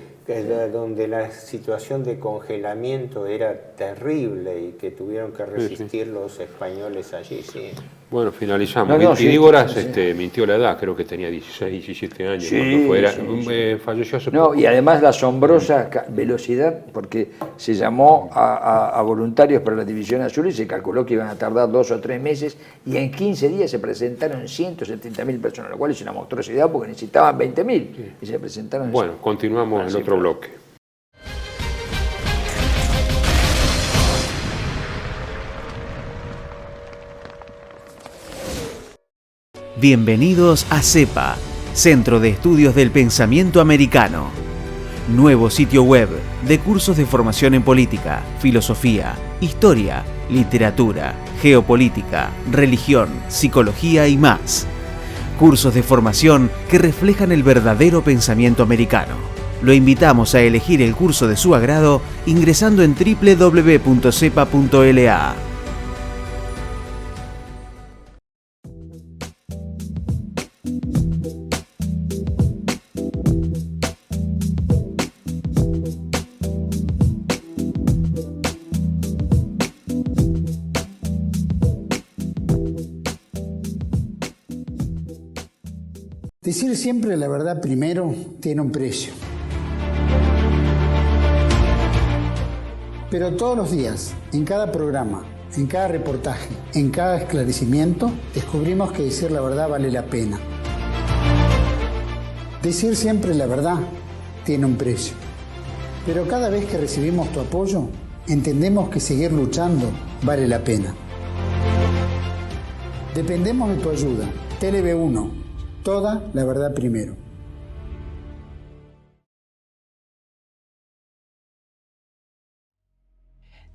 Donde la situación de congelamiento era terrible y que tuvieron que resistir los españoles allí, sí. Bueno, finalizamos. Llígoras mintió la edad, creo que tenía 16, 17 años. Falleció hace poco. Y además la asombrosa velocidad, porque se llamó a voluntarios para la División Azul y se calculó que iban a tardar 2 o 3 meses, y en 15 días se presentaron 170.000 personas, lo cual es una monstruosidad porque necesitaban 20.000 y se presentaron. Bueno, continuamos el otro bloque. Bienvenidos a CEPA, Centro de Estudios del Pensamiento Americano. Nuevo sitio web de cursos de formación en política, filosofía, historia, literatura, geopolítica, religión, psicología y más. Cursos de formación que reflejan el verdadero pensamiento americano. Lo invitamos a elegir el curso de su agrado ingresando en www.cepa.la. Decir siempre la verdad primero tiene un precio. Pero todos los días, en cada programa, en cada reportaje, en cada esclarecimiento, descubrimos que decir la verdad vale la pena. Decir siempre la verdad tiene un precio. Pero cada vez que recibimos tu apoyo, entendemos que seguir luchando vale la pena. Dependemos de tu ayuda. TLB1. Toda la verdad primero.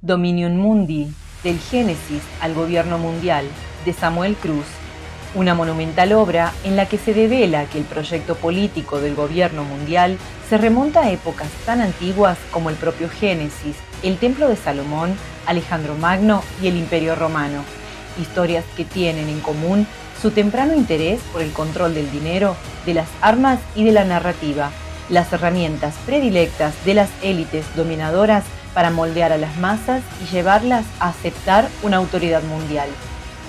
Dominium Mundi, del Génesis al Gobierno Mundial, de Samuel Cruz, una monumental obra en la que se devela que el proyecto político del Gobierno Mundial se remonta a épocas tan antiguas como el propio Génesis, el Templo de Salomón, Alejandro Magno y el Imperio Romano, historias que tienen en común su temprano interés por el control del dinero, de las armas y de la narrativa, las herramientas predilectas de las élites dominadoras para moldear a las masas y llevarlas a aceptar una autoridad mundial.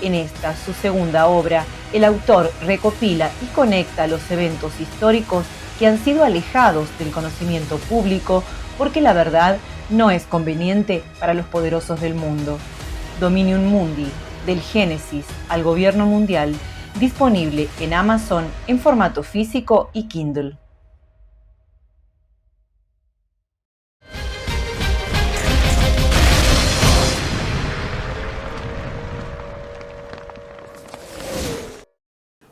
En esta, su segunda obra, el autor recopila y conecta los eventos históricos que han sido alejados del conocimiento público porque la verdad no es conveniente para los poderosos del mundo. Dominium Mundi, del Génesis al Gobierno Mundial, disponible en Amazon en formato físico y Kindle.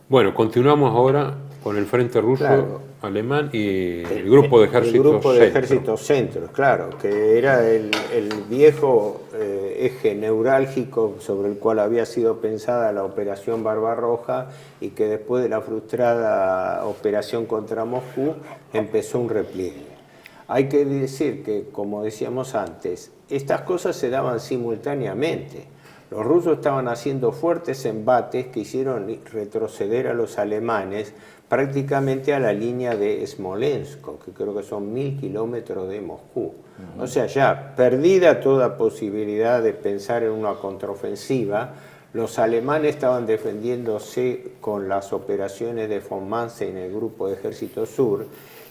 Bueno, continuamos ahora con el Frente Ruso, Alemán y el Grupo de Ejércitos Centros, claro, que era el viejo eje neurálgico sobre el cual había sido pensada la Operación Barbarroja y que después de la frustrada operación contra Moscú empezó un repliegue. Hay que decir que, como decíamos antes, estas cosas se daban simultáneamente. Los rusos estaban haciendo fuertes embates que hicieron retroceder a los alemanes prácticamente a la línea de Smolensk, que creo que son 1000 kilómetros de Moscú. O sea, ya perdida toda posibilidad de pensar en una contraofensiva, los alemanes estaban defendiéndose con las operaciones de von Manstein en el Grupo de Ejército Sur,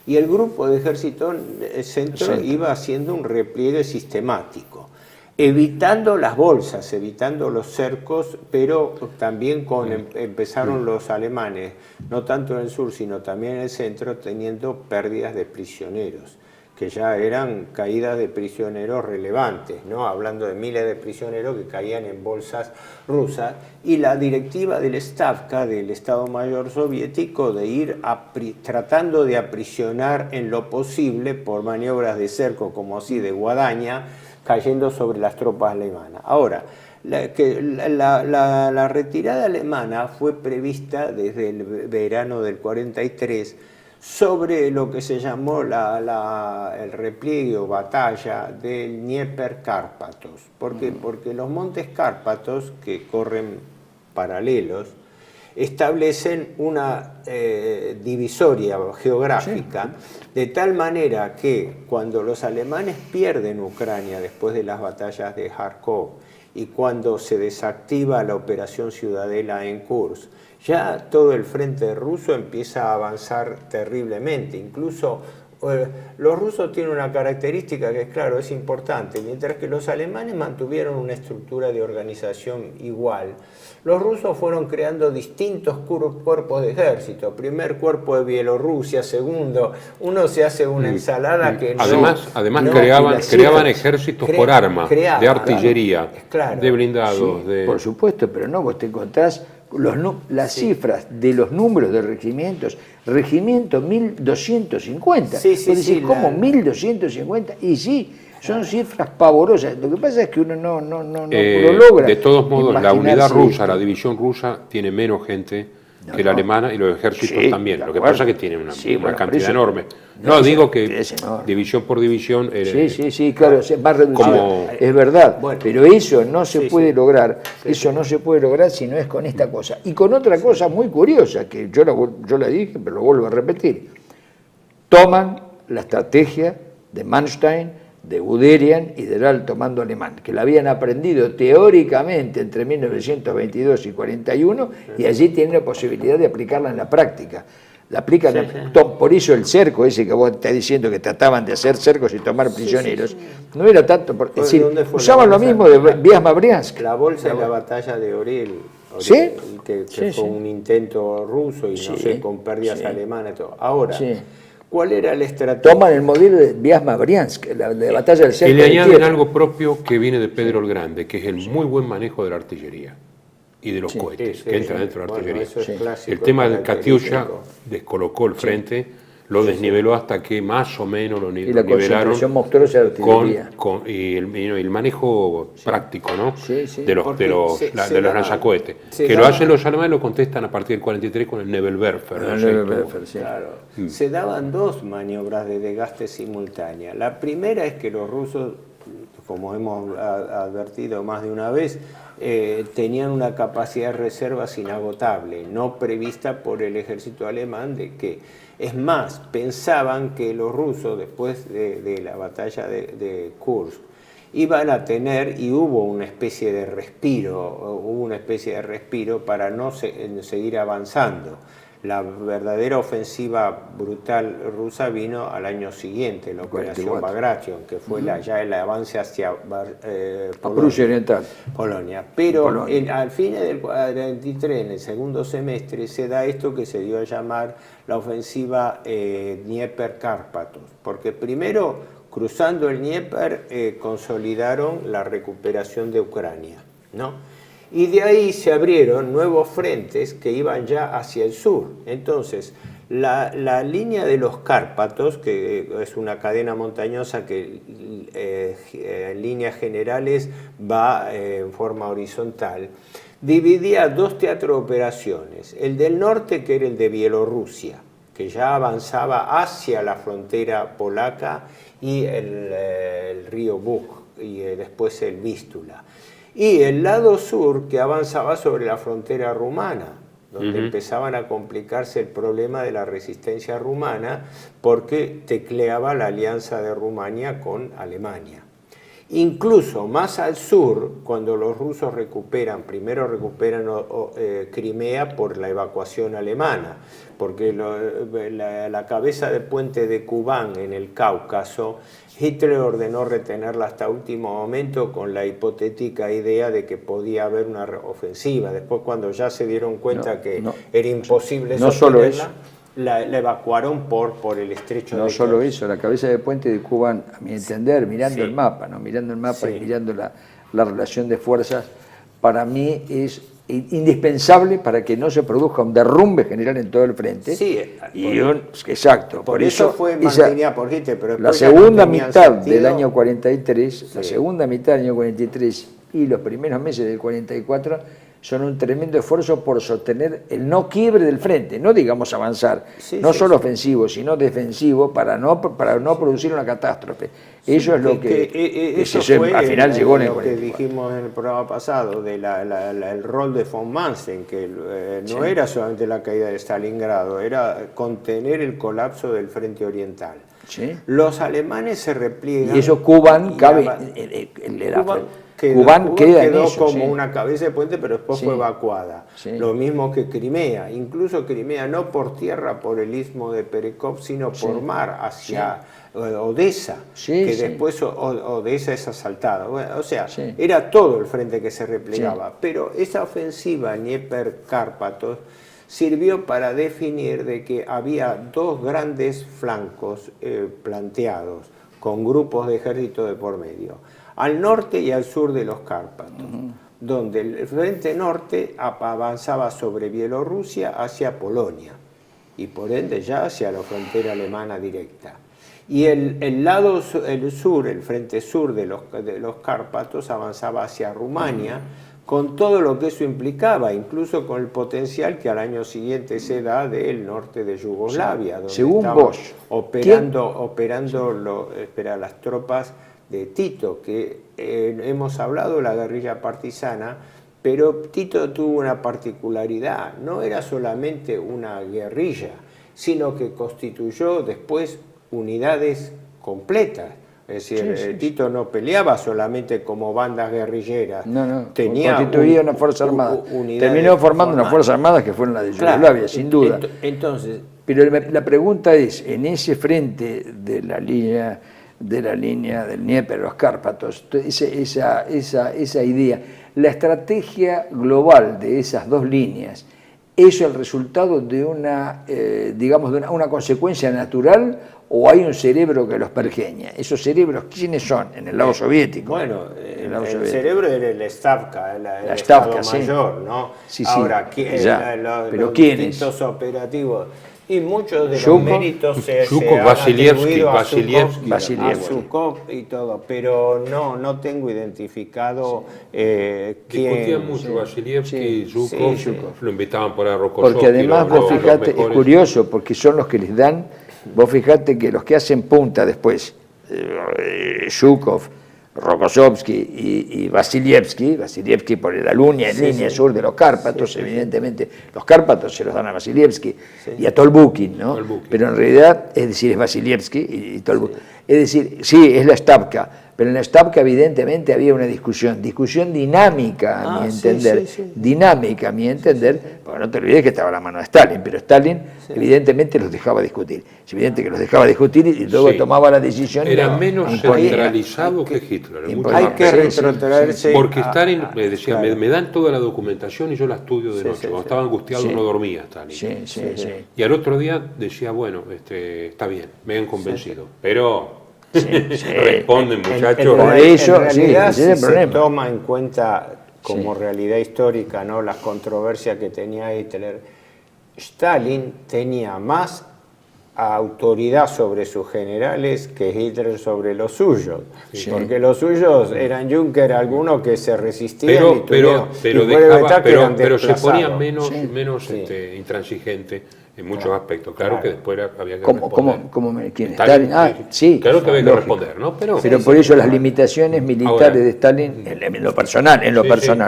y el Grupo de Ejército Centro iba haciendo un repliegue sistemático, evitando las bolsas, evitando los cercos, pero también empezaron los alemanes, no tanto en el sur, sino también en el centro, teniendo pérdidas de prisioneros, que ya eran caídas de prisioneros relevantes, ¿no? Hablando de miles de prisioneros que caían en bolsas rusas, y la directiva del Stavka, del Estado Mayor soviético, de ir tratando de aprisionar en lo posible por maniobras de cerco, como así de guadaña, cayendo sobre las tropas alemanas. Ahora, la retirada alemana fue prevista desde el verano del 43 sobre lo que se llamó el repliegue o batalla del Dnieper Cárpatos. ¿Por qué? Porque los montes Cárpatos, que corren paralelos, establecen una divisoria geográfica, de tal manera que cuando los alemanes pierden Ucrania después de las batallas de Kharkov y cuando se desactiva la operación Ciudadela en Kursk, ya todo el frente ruso empieza a avanzar terriblemente. Incluso los rusos tienen una característica que, claro, es importante. Mientras que los alemanes mantuvieron una estructura de organización igual, los rusos fueron creando distintos cuerpos de ejército. Primer cuerpo de Bielorrusia, segundo, uno se hace una ensalada que además creaban ejércitos por arma, de artillería, claro, de blindados. Sí, por supuesto, pero no, vos te encontrás las cifras de los números de regimientos, regimiento 1250. Vos decís, ¿cómo 1250? Y sí, son cifras pavorosas. Lo que pasa es que uno no lo logra. De todos modos, la unidad rusa, la división rusa, tiene menos gente que la alemana, y los ejércitos también. Lo que pasa es que tienen una cantidad enorme. No, digo que división por división... Sí, claro, es más reducido. Es verdad, pero eso no se puede lograr. Eso no se puede lograr si no es con esta cosa. Y con otra cosa muy curiosa, que yo la dije, pero lo vuelvo a repetir. Toman la estrategia de Manstein, de Guderian y del alto mando alemán, que la habían aprendido teóricamente entre 1922 y 41, y allí tienen la posibilidad de aplicarla en la práctica. La aplican, por eso el cerco ese que vos estás diciendo, que trataban de hacer cercos y tomar prisioneros, no era tanto, es decir, usaban lo mismo de Biasma-Briansk. La bolsa de la batalla de Orel, que fue un intento ruso y no sé, con pérdidas alemanas y todo. Ahora, ¿cuál era la estrategia? Toman el modelo de Biasma-Briansk, la batalla del cerco. Y le añaden algo propio que viene de Pedro el Grande, que es el muy buen manejo de la artillería y de los cohetes que entran dentro de la artillería. El tema del Katyusha descolocó el frente, lo desniveló hasta que más o menos lo nivelaron monstruosa de artillería. Y el manejo práctico, ¿no? De los lanzacohetes. Que lo hacen los alemanes, lo contestan a partir del 43 con el Nebelwerfer. Se daban dos maniobras de desgaste simultánea. La primera es que los rusos, como hemos advertido más de una vez, tenían una capacidad de reservas inagotable, no prevista por el ejército alemán, es más, pensaban que los rusos, después de la batalla de Kursk, iban a tener, y hubo una especie de respiro para no seguir avanzando. La verdadera ofensiva brutal rusa vino al año siguiente, la operación Bagration, que fue ya el avance hacia Prusia Oriental. Polonia. Pero al fin del 43, en el segundo semestre, se da esto que se dio a llamar la ofensiva Dnieper-Cárpatos, porque primero, cruzando el Dnieper, consolidaron la recuperación de Ucrania, ¿no? Y de ahí se abrieron nuevos frentes que iban ya hacia el sur. Entonces, la línea de los Cárpatos, que es una cadena montañosa que en líneas generales va en forma horizontal, dividía dos teatros de operaciones. El del norte, que era el de Bielorrusia, que ya avanzaba hacia la frontera polaca y el río Bug, y después el Vístula. Y el lado sur, que avanzaba sobre la frontera rumana, donde empezaban a complicarse el problema de la resistencia rumana, porque tecleaba la alianza de Rumania con Alemania. Incluso más al sur, cuando los rusos primero recuperan Crimea por la evacuación alemana, porque la cabeza de puente de Kubán en el Cáucaso, Hitler ordenó retenerla hasta último momento con la hipotética idea de que podía haber una ofensiva. Después, cuando ya se dieron cuenta que era imposible sostenerla, la evacuaron por el estrecho No de solo Kerch. eso, la cabeza de puente de Kuban, a mi entender, mirando Sí. el mapa, ¿no? Mirando el mapa Sí. y mirando la relación de fuerzas, para mí es indispensable para que no se produzca un derrumbe general en todo el frente. Sí, Exacto. por eso fue esa- mantenida por Hitler, pero la después ya no segunda tenían mitad sentido. del año 43, la Sí. segunda mitad del año 43 y los primeros meses del 44 son un tremendo esfuerzo por sostener el no quiebre del frente, no digamos avanzar, Sí, no sí, solo sí. ofensivo, sino defensivo para no producir una catástrofe. Eso es lo que eso se- fue al final llegó en el lo que 44. dijimos en el programa pasado, de el rol de von Manstein, que no era solamente la caída de Stalingrado, era contener el colapso del frente oriental. ¿Sí? Los alemanes se repliegan. Y eso Kuban y cabe, Kuban queda en quedó eso, como sí. una cabeza de puente, pero después Sí. fue evacuada. Sí. Lo mismo que Crimea, incluso Crimea no por tierra, por el istmo de Perekop, sino por mar hacia Odessa, Sí, que sí. después Odessa es asaltada. Bueno, o sea, Sí. era todo el frente que se replegaba, pero esa ofensiva Dnieper-Cárpatos sirvió para definir de que había dos grandes flancos planteados, con grupos de ejército de por medio, al norte y al sur de los Cárpatos, donde el frente norte avanzaba sobre Bielorrusia hacia Polonia, y por ende ya hacia la frontera alemana directa. Y el sur, el frente sur de los Cárpatos avanzaba hacia Rumania, con todo lo que eso implicaba, incluso con el potencial que al año siguiente se da del norte de Yugoslavia, donde Según estaban vos, operando las tropas de Tito, que hemos hablado de la guerrilla partisana, pero Tito tuvo una particularidad, no era solamente una guerrilla, sino que constituyó después unidades completas. Es decir, Tito no peleaba solamente como bandas guerrilleras, tenía constituía una fuerza armada. Terminó formando una fuerza armada que fueron las de Yugoslavia, sin duda. Entonces, pero la pregunta es, en ese frente de la línea del Dnieper, los Cárpatos, esa idea, la estrategia global de esas dos líneas, ¿es el resultado de una consecuencia natural o hay un cerebro que los pergeña? ¿Esos cerebros quiénes son en el lado soviético? Bueno, el cerebro era el Stavka, el Stavka, Estado Mayor, ¿no? Sí, Ahora, pero los ¿quiénes? distintos operativos, y muchos de los Zhukov, méritos se han Vasilievski, atribuido a Vasilievski. Zhukov y todo, pero no tengo identificado quién. Discutían mucho Vasilievski y Sí, Zhukov, lo invitaban por a Rokossovski. Porque además vos fijate, es curioso, porque son los que les dan, vos fijate que los que hacen punta después, Zhukov, Rokossovski y Vasilievski por la línea sur de los Cárpatos, evidentemente los Cárpatos se los dan a Vasilievski y a Tolbukin, ¿no? Pero en realidad, es decir, es Vasilievski y Tolbukin. Es decir, sí, es la Stavka, pero en la Stavka evidentemente había una discusión dinámica a mi entender, dinámica a mi entender, porque no te olvides que estaba a la mano de Stalin, pero Stalin evidentemente los dejaba discutir, es evidente que los dejaba discutir y luego tomaba la decisión. Era menos centralizado que Hitler. Hay que retrotraerse. Porque Stalin me decía, me dan toda la documentación y yo la estudio de noche. Cuando estaba angustiado no dormía Stalin. Y al otro día decía, bueno, está bien, me han convencido, pero responden, muchachos. Por eso, en realidad, ese es el si se problema. toma en cuenta como realidad histórica, ¿no?, las controversias que tenía Hitler, Stalin tenía más autoridad sobre sus generales que Hitler sobre los suyos, porque los suyos eran Juncker, algunos que se resistían pero se ponían menos intransigente en muchos aspectos. Claro que después había que responder. ¿Quién? Stalin. Claro que había que responder, ¿no? Pero por eso las limitaciones militares de Stalin, en lo personal,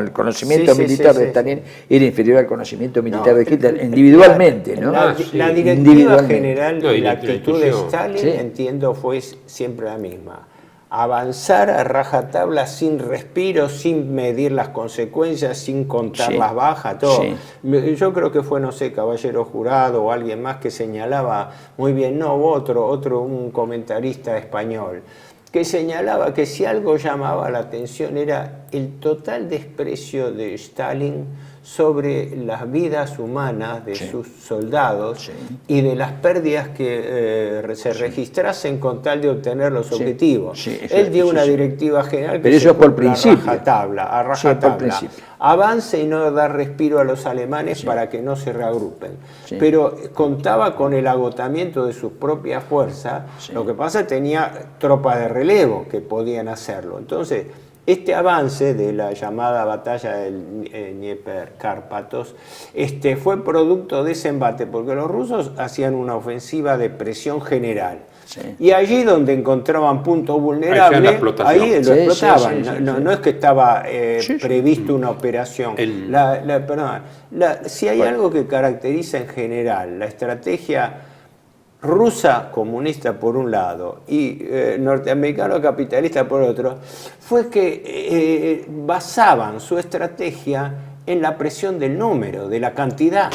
el conocimiento militar de Stalin era inferior al conocimiento militar de Hitler, individualmente, ¿no? La directiva general y la actitud de Stalin, entiendo, fue siempre la misma. Avanzar a rajatabla sin respiro, sin medir las consecuencias, sin contar las bajas, todo. Yo creo que fue, no sé, Caballero Jurado o alguien más que señalaba muy bien, un comentarista español, que señalaba que si algo llamaba la atención era el total desprecio de Stalin sobre las vidas humanas de sus soldados y de las pérdidas que se registrasen con tal de obtener los objetivos. Él dio una directiva general que eso por principio. A rajatabla. Avance y no dar respiro a los alemanes para que no se reagrupen. Pero contaba con el agotamiento de sus propias fuerzas. Lo que pasa es que tenía tropas de relevo que podían hacerlo. Entonces, este avance de la llamada batalla del Dnieper-Cárpatos fue producto de ese embate, porque los rusos hacían una ofensiva de presión general. Y allí donde encontraban puntos vulnerables, ahí lo explotaban. No es que estaba previsto una operación. Si hay algo que caracteriza en general la estrategia rusa comunista por un lado y norteamericano capitalista por otro, fue que basaban su estrategia en la presión del número, de la cantidad.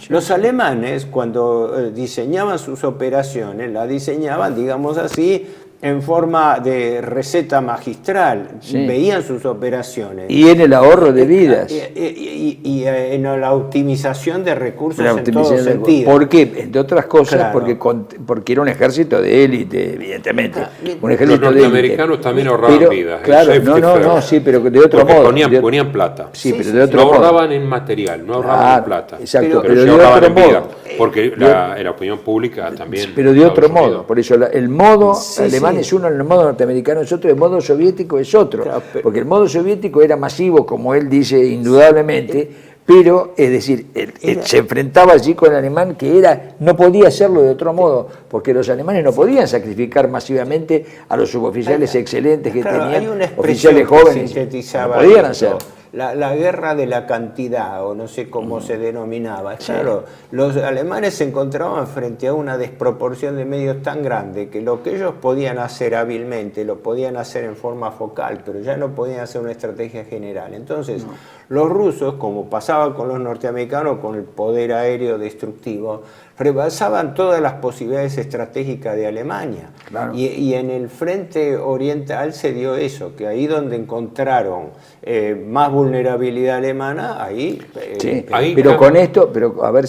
Los alemanes, cuando diseñaban sus operaciones, las diseñaban, digamos así, en forma de receta magistral, veían sus operaciones. Y en el ahorro de vidas. Y en la optimización de recursos en todo sentido. ¿Por qué? Entre otras cosas, porque era un ejército de élite, evidentemente. Un ejército los norteamericanos también ahorraban vidas. Claro, pero de otro modo. Ponían plata. Sí, pero de otro no modo. ahorraban en material, no ahorraban en plata. Exacto, pero de ahorraban otro en vida. modo. Porque la opinión pública también. Pero de otro modo. Por eso el modo alemán es uno, el modo norteamericano es otro, el modo soviético es otro. Porque el modo soviético era masivo, como él dice, indudablemente, pero, es decir, se enfrentaba allí con el alemán que no podía hacerlo de otro modo, porque los alemanes no podían sacrificar masivamente a los suboficiales excelentes que tenían, oficiales jóvenes, no podían hacerlo. La guerra de la cantidad, o no sé cómo se denominaba. Claro, los alemanes se encontraban frente a una desproporción de medios tan grande que lo que ellos podían hacer hábilmente lo podían hacer en forma focal, pero ya no podían hacer una estrategia general. Entonces, los rusos, como pasaba con los norteamericanos con el poder aéreo destructivo, rebasaban todas las posibilidades estratégicas de Alemania. Y en el frente oriental se dio eso, que ahí donde encontraron más vulnerabilidad alemana, ahí pero con esto, pero a ver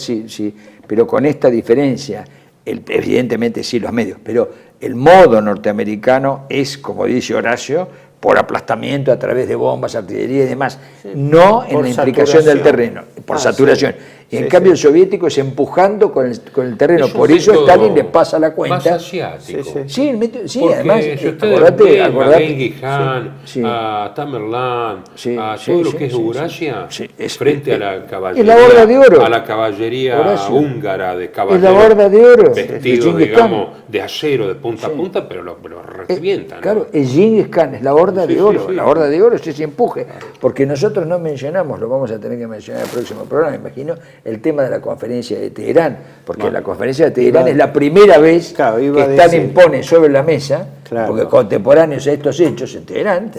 pero con esta diferencia, evidentemente sí los medios, pero el modo norteamericano es, como dice Horacio, por aplastamiento a través de bombas, artillería y demás, no en la implicación del terreno, por saturación. Y en cambio el soviético es empujando con el terreno, por eso Stalin le pasa la cuenta. Más asiático. Porque además, si acordate, a Genghis Khan, a Tamerlán, a todo lo que es Eurasia, frente a la caballería, la Horda de Oro. A la caballería húngara de caballeros, es la Horda de Oro, vestidos, digamos, de acero de punta a punta, pero lo revientan. Claro, es Genghis Khan, es la Horda de Oro. La Horda de Oro es ese empuje, porque nosotros no mencionamos, lo vamos a tener que mencionar en el próximo programa, me imagino, el tema de la conferencia de Teherán, porque la conferencia de Teherán es la primera vez que Stalin pone sobre la mesa, porque contemporáneos a estos hechos en Teherán,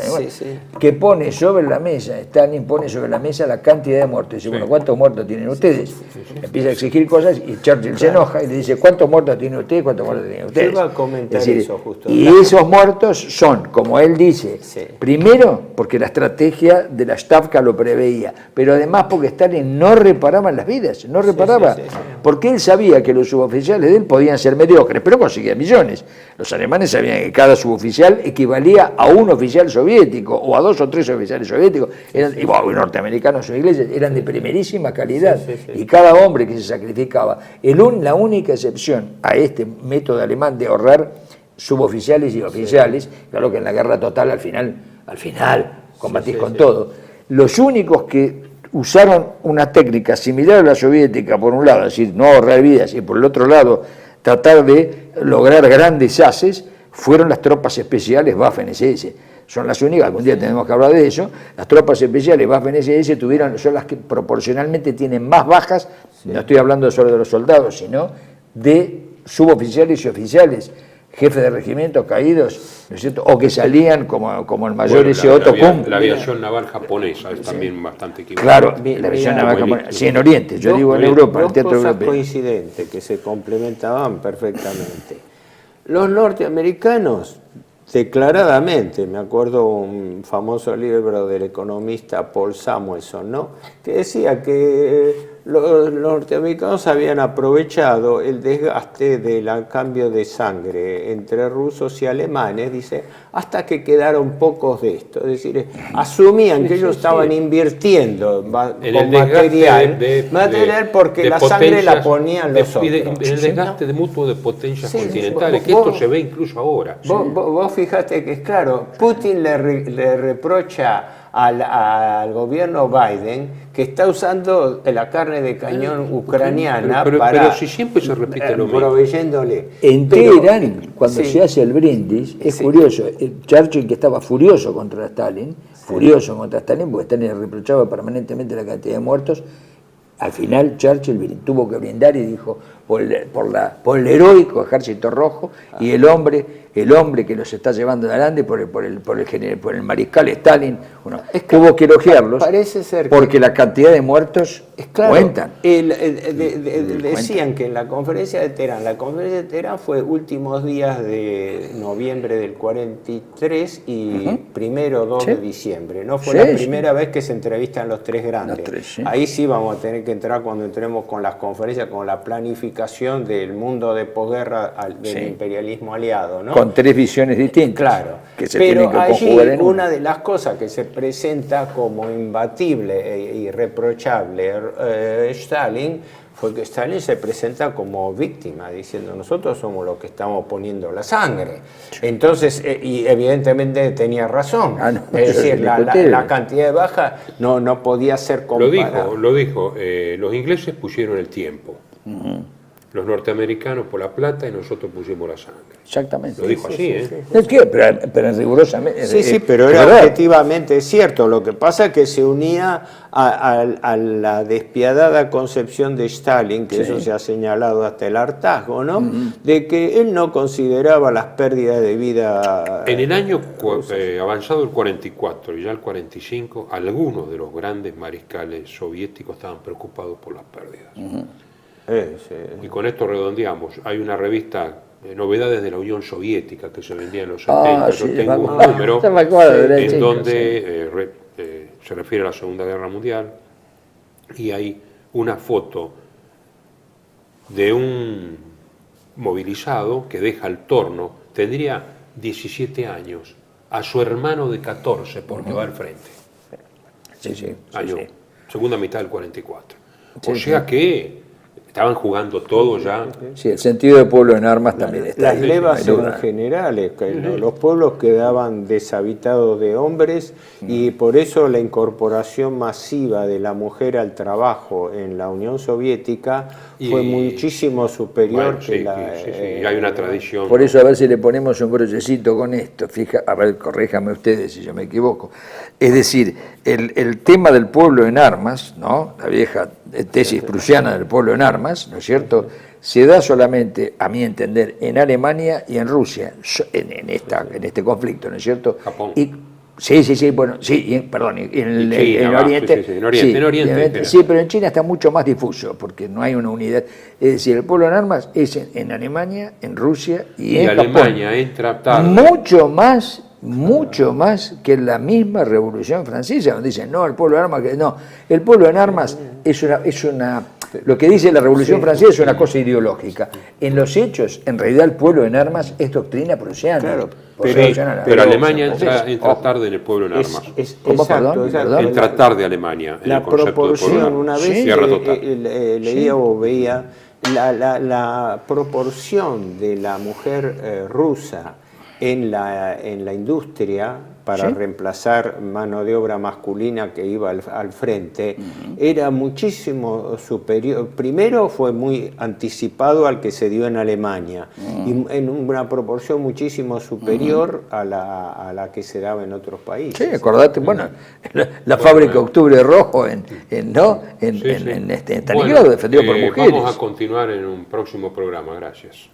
que pone sobre la mesa, Stalin pone sobre la mesa la cantidad de muertos. Dice, bueno, ¿cuántos muertos tienen ustedes? Empieza a exigir cosas y Churchill se enoja y le dice, ¿cuántos muertos tienen ustedes? ¿Cuántos muertos tienen ustedes? Yo iba a comentar eso justo. Y esos muertos son, como él dice, primero porque la estrategia de la Stavka lo preveía, pero además porque Stalin no reparaba en las vidas, no reparaba, porque él sabía que los suboficiales de él podían ser mediocres, pero conseguía millones. Los alemanes sabían que cada suboficial equivalía a un oficial soviético o a 2 o 3 oficiales soviéticos, y norteamericanos o ingleses, eran de primerísima calidad, y cada hombre que se sacrificaba. La única excepción a este método alemán de ahorrar suboficiales y oficiales, claro que en la guerra total al final combatís con todo, los únicos que usaron una técnica similar a la soviética, por un lado, es decir, no ahorrar vidas, y por el otro lado, tratar de lograr grandes haces, fueron las tropas especiales Waffen-SS. Son las únicas, algún día tenemos que hablar de eso, las tropas especiales Waffen-SS son las que proporcionalmente tienen más bajas, no estoy hablando solo de los soldados, sino de suboficiales y oficiales, jefes de regimientos caídos, ¿no es cierto? O que salían como el mayor ese Otto Kuhn. La aviación naval japonesa es también bastante equivocada. Claro, la aviación naval japonesa. Sí, en Oriente, yo digo en Europa, en el teatro europeo. Dos cosas coincidentes que se complementaban perfectamente. Los norteamericanos declaradamente. Me acuerdo un famoso libro del economista Paul Samuelson, ¿no?, que decía que los norteamericanos habían aprovechado el desgaste del cambio de sangre entre rusos y alemanes, dice, hasta que quedaron pocos de esto. Es decir, asumían que ellos estaban invirtiendo con material porque la sangre la ponían los otros. En el desgaste de mutuo de potencias continentales, que esto se ve incluso ahora. Vos fijate que es claro, Putin le reprocha al gobierno Biden que está usando la carne de cañón ucraniana pero si siempre se repite lo mismo. Proveyéndole. En Teherán, cuando se hace el brindis, es curioso, Churchill, que estaba furioso contra Stalin, porque Stalin le reprochaba permanentemente la cantidad de muertos, al final Churchill tuvo que brindar y dijo, por el heroico ejército rojo y el hombre que los está llevando adelante, por el mariscal Stalin, tuvo que elogiarlos, porque la cantidad de muertos cuentan. Decían que en la conferencia de Teherán fue últimos días de noviembre del 43 y primero 2 de diciembre. No fue la primera vez que se entrevistan los tres grandes. Ahí sí vamos a tener que entrar cuando entremos con las conferencias, con la planificación del mundo de posguerra del imperialismo aliado, ¿no? Con tres visiones distintas. Claro, que se pero tienen que allí conjugar en una de las cosas que se presenta como imbatible e irreprochable Stalin fue que Stalin se presenta como víctima, diciendo nosotros somos los que estamos poniendo la sangre. Entonces, y evidentemente tenía razón. Es decir, la cantidad de bajas no podía ser comparada. Lo dijo. Los ingleses pusieron el tiempo. Los norteamericanos por la plata y nosotros pusimos la sangre. Exactamente. Lo dijo así, ¿eh? Es que, pero rigurosamente. Sí, pero era objetivamente cierto. Lo que pasa es que se unía a la despiadada concepción de Stalin, que eso se ha señalado hasta el hartazgo, ¿no? De que él no consideraba las pérdidas de vida. En el año avanzado el 44 y ya el 45, algunos de los grandes mariscales soviéticos estaban preocupados por las pérdidas. Y con esto redondeamos. Hay una revista, Novedades de la Unión Soviética, que se vendía en los 70. Yo tengo un número en donde se refiere a la Segunda Guerra Mundial y hay una foto de un movilizado que deja el torno, tendría 17 años, a su hermano de 14 porque va al frente. Segunda mitad del 44. O sea que estaban jugando todo ya. Sí, el sentido de pueblo en armas también está. Las levas eran generales, los pueblos quedaban deshabitados de hombres y por eso la incorporación masiva de la mujer al trabajo en la Unión Soviética fue muchísimo superior que la... Y hay una tradición. Por eso a ver si le ponemos un brochecito con esto. A ver, corríjame ustedes si yo me equivoco. Es decir, el tema del pueblo en armas, ¿no? La vieja tesis prusiana del pueblo en armas, ¿no es cierto?, se da solamente, a mi entender, en Alemania y en Rusia, en este conflicto, ¿no es cierto? Japón. En Oriente. Sí, pero en China está mucho más difuso, porque no hay una unidad. Es decir, el pueblo en armas es en Alemania, en Rusia y en Alemania Japón. Entra tarde. Mucho más que la misma Revolución Francesa, donde dicen, no, el pueblo en armas, no, el pueblo en armas es una lo que dice la Revolución Francesa es una cosa ideológica. En los hechos, en realidad el pueblo en armas es doctrina prusiana. Claro, pero Alemania entra tarde en el pueblo en armas. Entra tarde Alemania en la el concepto proporción, de pueblo en una vez leía o veía la proporción de la mujer rusa en la industria para reemplazar mano de obra masculina que iba al frente, era muchísimo superior. Primero fue muy anticipado al que se dio en Alemania, y en una proporción muchísimo superior a la que se daba en otros países. Sí, acordate, la fábrica Octubre Rojo en Stalingrado, defendido por mujeres. Vamos a continuar en un próximo programa, gracias.